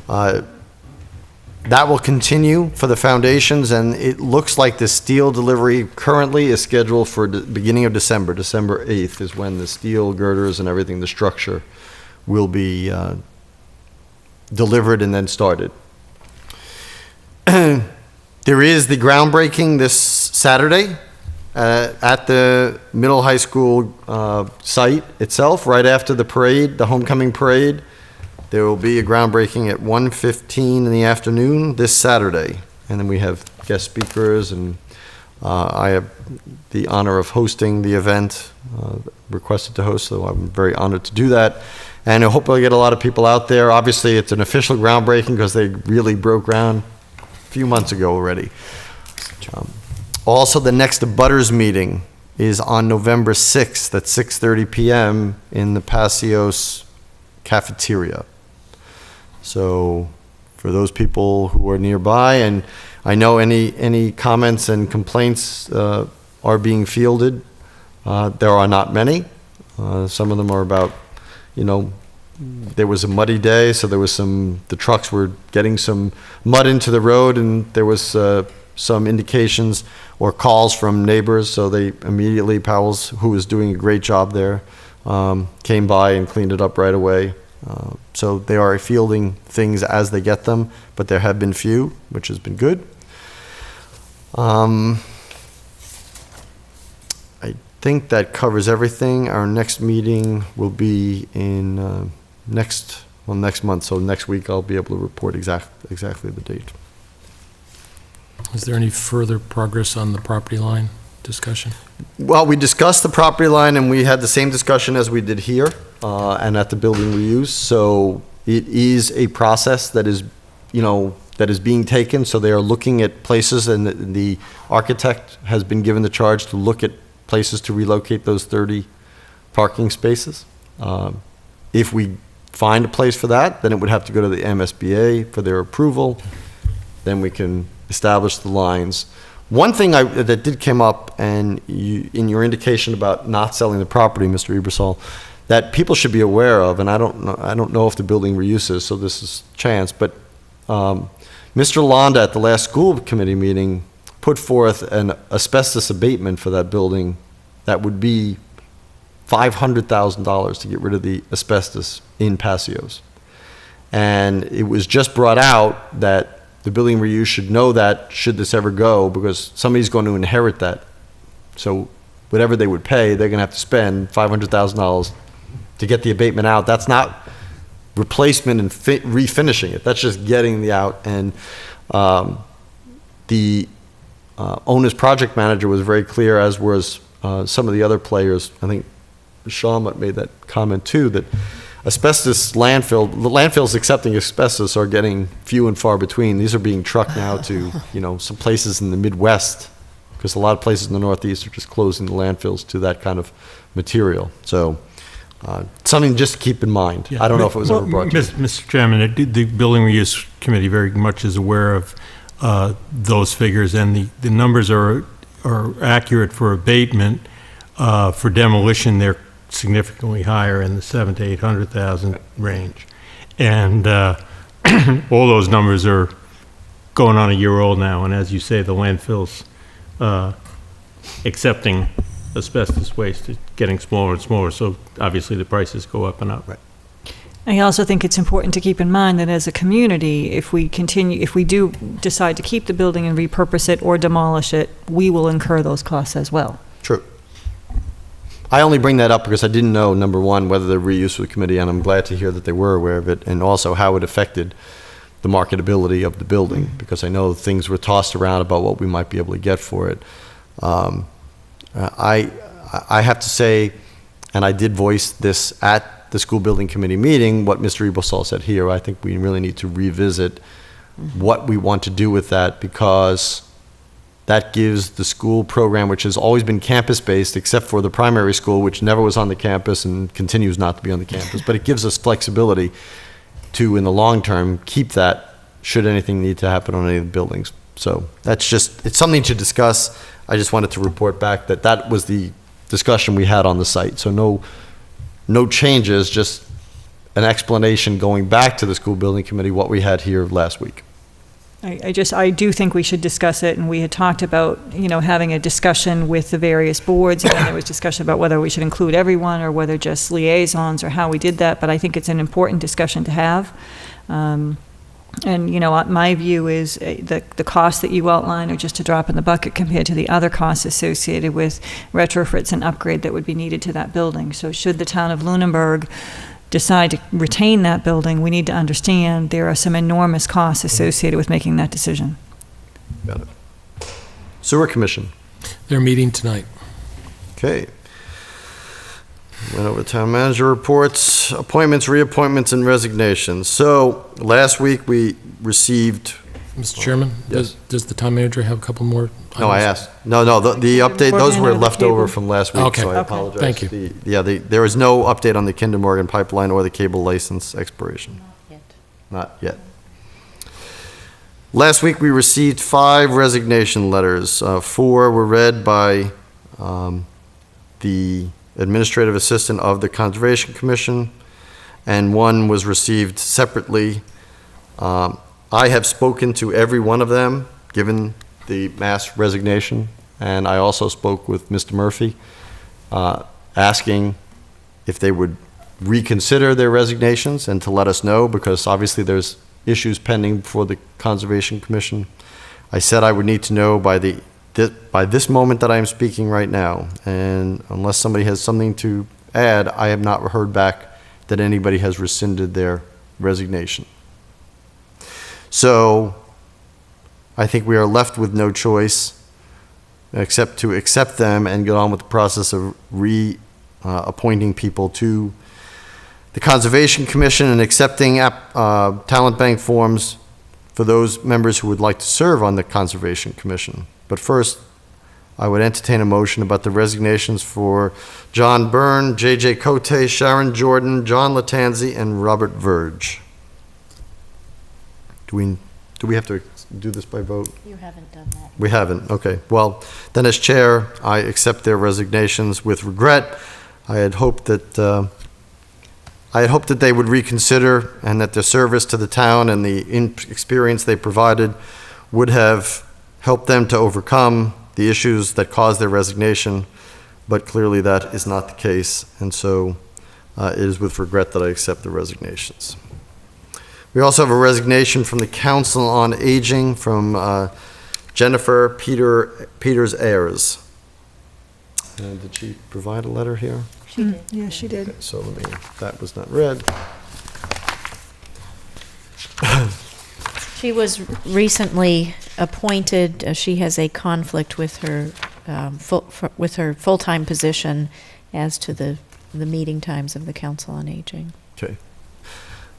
That will continue for the foundations, and it looks like the steel delivery currently is scheduled for the beginning of December. December 8th is when the steel girders and everything, the structure, will be delivered and then started. There is the groundbreaking this Saturday at the middle high school site itself, right after the parade, the homecoming parade. There will be a groundbreaking at 1:15 in the afternoon this Saturday. And then we have guest speakers, and I have the honor of hosting the event, requested to host, so I'm very honored to do that. And I hope I'll get a lot of people out there. Obviously, it's an official groundbreaking because they really broke ground a few months ago already. Also, the next Butters meeting is on November 6th at 6:30 p.m. in the Passios cafeteria. So for those people who are nearby, and I know any comments and complaints are being fielded. There are not many. Some of them are about, there was a muddy day, so there was the trucks were getting some mud into the road, and there was some indications or calls from neighbors, so they immediately, Powell's, who was doing a great job there, came by and cleaned it up right away. So they are fielding things as they get them, but there have been few, which has been good. I think that covers everything. Our next meeting will be in next month, so next week I'll be able to report exactly the date. Is there any further progress on the property line discussion? Well, we discussed the property line, and we had the same discussion as we did here and at the building reuse. So it is a process that is, that is being taken. So they are looking at places, and the architect has been given the charge to look at places to relocate those 30 parking spaces. If we find a place for that, then it would have to go to the MSBA for their approval. Then we can establish the lines. One thing that did come up, and in your indication about not selling the property, Mr. Ebersol, that people should be aware of, and I don't know if the building reuses, so this is chance, but Mr. Londa at the last school committee meeting put forth an asbestos abatement for that building that would be $500,000 to get rid of the asbestos in Passios. And it was just brought out that the building reuse should know that should this ever go, because somebody's going to inherit that. So whatever they would pay, they're going to have to spend $500,000 to get the abatement out. That's not replacement and refinishing it. That's just getting the out. And the owner's project manager was very clear, as was some of the other players. I think Sean made that comment too, that asbestos the landfills accepting asbestos are getting few and far between. These are being trucked now to, some places in the Midwest, because a lot of places in the Northeast are just closing the landfills to that kind of material. So something just to keep in mind. Yeah. I don't know if it was ever brought to you. Mr. Chairman, the Building Reuse Committee very much is aware of those figures, and the numbers are accurate for abatement. For demolition, they're significantly higher in the 700,000 to 800,000 range, and all those numbers are going on a year old now. And as you say, the landfills accepting asbestos waste is getting smaller and smaller. So obviously the prices go up and up. Right. I also think it's important to keep in mind that as a community, if we do decide to keep the building and repurpose it or demolish it, we will incur those costs as well. True. I only bring that up because I didn't know, number one, whether the reuse of the committee, and I'm glad to hear that they were aware of it, and also how it affected the marketability of the building, because I know things were tossed around about what we might be able to get for it. I have to say, and I did voice this at the school building committee meeting, what Mr. Ebersol said here. I think we really need to revisit what we want to do with that, because that gives the school program, which has always been campus-based, except for the primary school, which never was on the campus and continues not to be on the campus, but it gives us flexibility to, in the long term, keep that should anything need to happen on any of the buildings. So that's just, it's something to discuss. I just wanted to report back that that was the discussion we had on the site. So no changes, just an explanation going back to the school building committee what we had here last week. I do think we should discuss it, and we had talked about, having a discussion with the various boards, and then there was discussion about whether we should include everyone or whether just liaisons or how we did that, but I think it's an important discussion to have. And, you know, my view is the costs that you outline are just a drop in the bucket compared to the other costs associated with retrofits and upgrade that would be needed to that building. So should the town of Lunenburg decide to retain that building, we need to understand there are some enormous costs associated with making that decision. Got it. Sewer Commission. They're meeting tonight. Okay. Went over town manager reports, appointments, reappointments, and resignations. So last week we received. Mr. Chairman, Yes. does the town manager have a couple more items? No, I asked. No, the update, those were left over from last week, Okay. so I Okay. apologize. Thank you. There is no update on the Kinder Morgan pipeline or the cable license expiration. Not yet. Last week, we received 5 resignation letters. 4 were read by the administrative assistant of the Conservation Commission, and 1 was received separately. I have spoken to every one of them, given the mass resignation, and I also spoke with Mr. Murphy, asking if they would reconsider their resignations and to let us know, because obviously there's issues pending before the Conservation Commission. I said I would need to know by this moment that I am speaking right now, and unless somebody has something to add, I have not heard back that anybody has rescinded their resignation. So I think we are left with no choice except to accept them and get on with the process of appointing people to the Conservation Commission and accepting talent bank forms for those members who would like to serve on the Conservation Commission. But first, I would entertain a motion about the resignations for John Byrne, J.J. Cote, Sharon Jordan, John Latanzi, and Robert Verge. Do we have to do this by vote? You haven't done that. We haven't, okay. Well, then as chair, I accept their resignations with regret. I had hoped that they would reconsider and that their service to the town and the experience they provided would have helped them to overcome the issues that caused their resignation, but clearly that is not the case, and so it is with regret that I accept the resignations. We also have a resignation from the Council on Aging from Jennifer Peters Ayers. Did she provide a letter here? She did. Yeah, she did. Okay, so that was not read. She was recently appointed. She has a conflict with her full-time position as to the meeting times of the Council on Aging. Okay.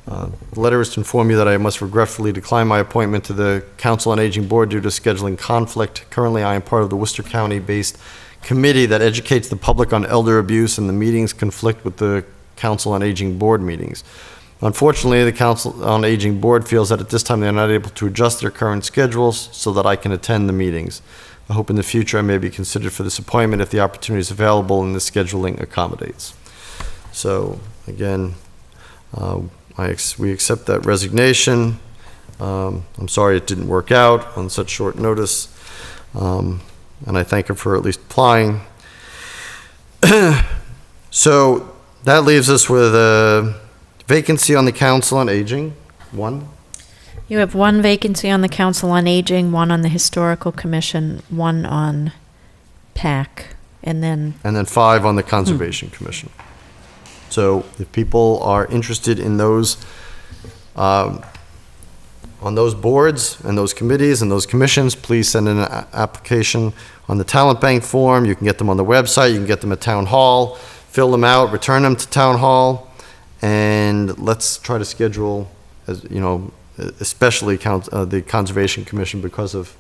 The letter is to inform you that I must regretfully decline my appointment to the Council on Aging Board due to scheduling conflict. Currently, I am part of the Worcester County-based committee that educates the public on elder abuse, and the meetings conflict with the Council on Aging Board meetings. Unfortunately, the Council on Aging Board feels that at this time they are not able to adjust their current schedules so that I can attend the meetings. I hope in the future I may be considered for this appointment if the opportunity is available and the scheduling accommodates. So, again, we accept that resignation. I'm sorry it didn't work out on such short notice, and I thank her for at least applying. So that leaves us with a vacancy on the Council on Aging, 1. You have 1 vacancy on the Council on Aging, 1 on the Historical Commission, 1 on PAC, and then 5 on the Conservation Commission. So if people are interested in those, on those boards and those committees and those commissions, please send in an application on the talent bank form. You can get them on the website, you can get them at Town Hall, fill them out, return them to Town Hall, and let's try to schedule, as you know, especially the Conservation Commission, because of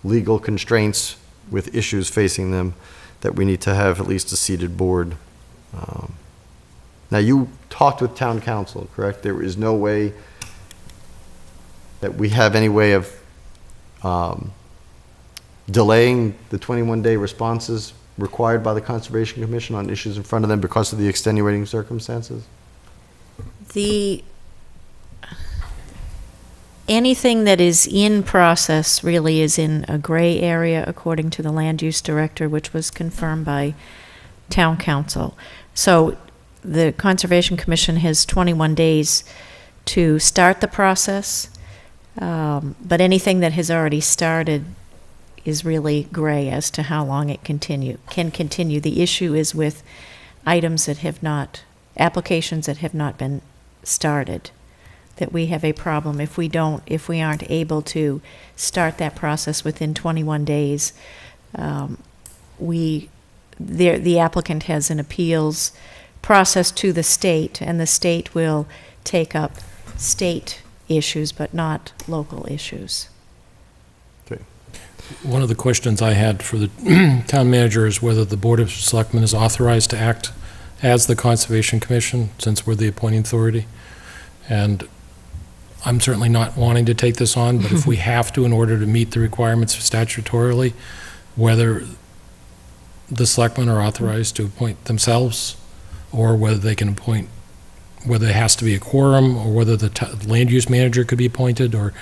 legal constraints with issues facing them, that we need to have at least a seated board. Now, you talked with town council, correct? There is no way that we have any way of delaying the 21-day responses required by the Conservation Commission on issues in front of them because of the extenuating circumstances? Anything that is in process really is in a gray area according to the land use director, which was confirmed by town council. So the Conservation Commission has 21 days to start the process. But anything that has already started is really gray as to how long it can continue. The issue is with items that have not, applications that have not been started, that we have a problem. If we aren't able to start that process within 21 days, the applicant has an appeals process to the state, and the state will take up state issues, but not local issues. Okay. One of the questions I had for the town manager is whether the Board of Selectmen is authorized to act as the Conservation Commission, since we're the appointing authority. And I'm certainly not wanting to take this on, but if we have to in order to meet the requirements statutorily, whether the selectmen are authorized to appoint themselves, or whether they can appoint, whether it has to be a quorum, or whether the land use manager could be appointed, or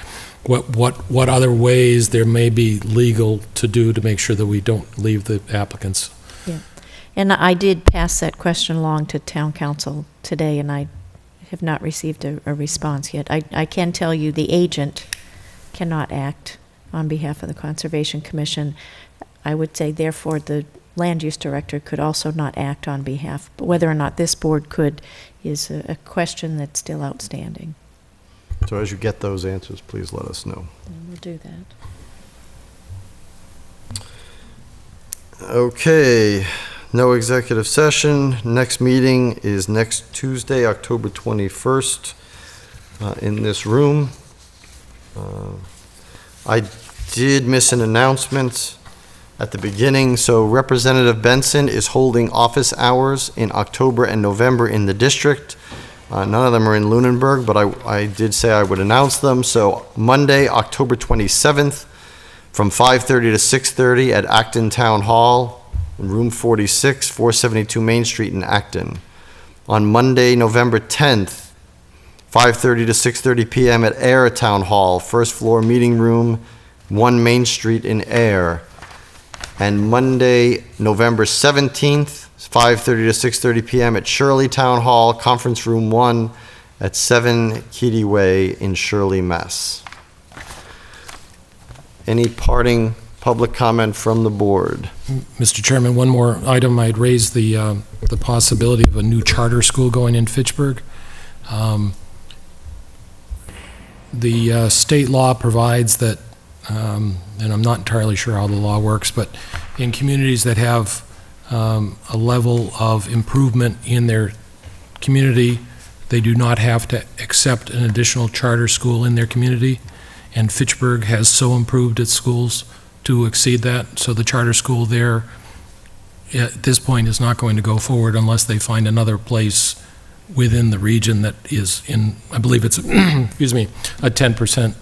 what other ways there may be legal to do to make sure that we don't leave the applicants. Yeah. And I did pass that question along to town council today, and I have not received a response yet. I can tell you the agent cannot act on behalf of the Conservation Commission. I would say, therefore, the land use director could also not act on behalf. But whether or not this board could is a question that's still outstanding. So as you get those answers, please let us know. And we'll do that. Okay, no executive session. Next meeting is next Tuesday, October 21st, in this room. I did miss an announcement at the beginning. So Representative Benson is holding office hours in October and November in the district. None of them are in Lunenburg, but I did say I would announce them. So Monday, October 27th, from 5:30 to 6:30 at Acton Town Hall, in room 46, 472 Main Street in Acton. On Monday, November 10th, 5:30 to 6:30 p.m. at Air Town Hall, first floor meeting room, 1 Main Street in Air. And Monday, November 17th, 5:30 to 6:30 p.m. at Shirley Town Hall, Conference Room 1 at 7 Keady Way in Shirley, Mass. Any parting public comment from the board? Mr. Chairman, one more item. I'd raised the possibility of a new charter school going in Fitchburg. The state law provides that, and I'm not entirely sure how the law works, but in communities that have a level of improvement in their community, they do not have to accept an additional charter school in their community. And Fitchburg has so improved its schools to exceed that. So the charter school there, at this point, is not going to go forward unless they find another place within the region that is in, I believe it's, excuse me, a 10%.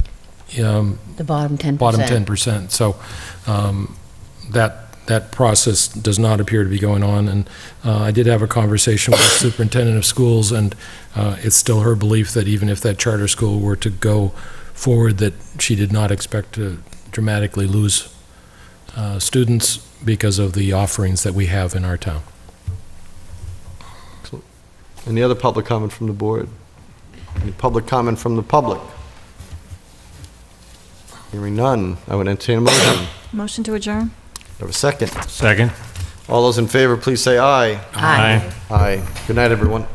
The bottom 10%. Bottom 10%. So that process does not appear to be going on. And I did have a conversation with the superintendent of schools, and it's still her belief that even if that charter school were to go forward, that she did not expect to dramatically lose students because of the offerings that we have in our town. Excellent. Any other public comment from the board? Any public comment from the public? Hearing none, I would entertain a motion. Motion to adjourn? Have a second. Second. All those in favor, please say aye. Aye. Aye. Good night, everyone.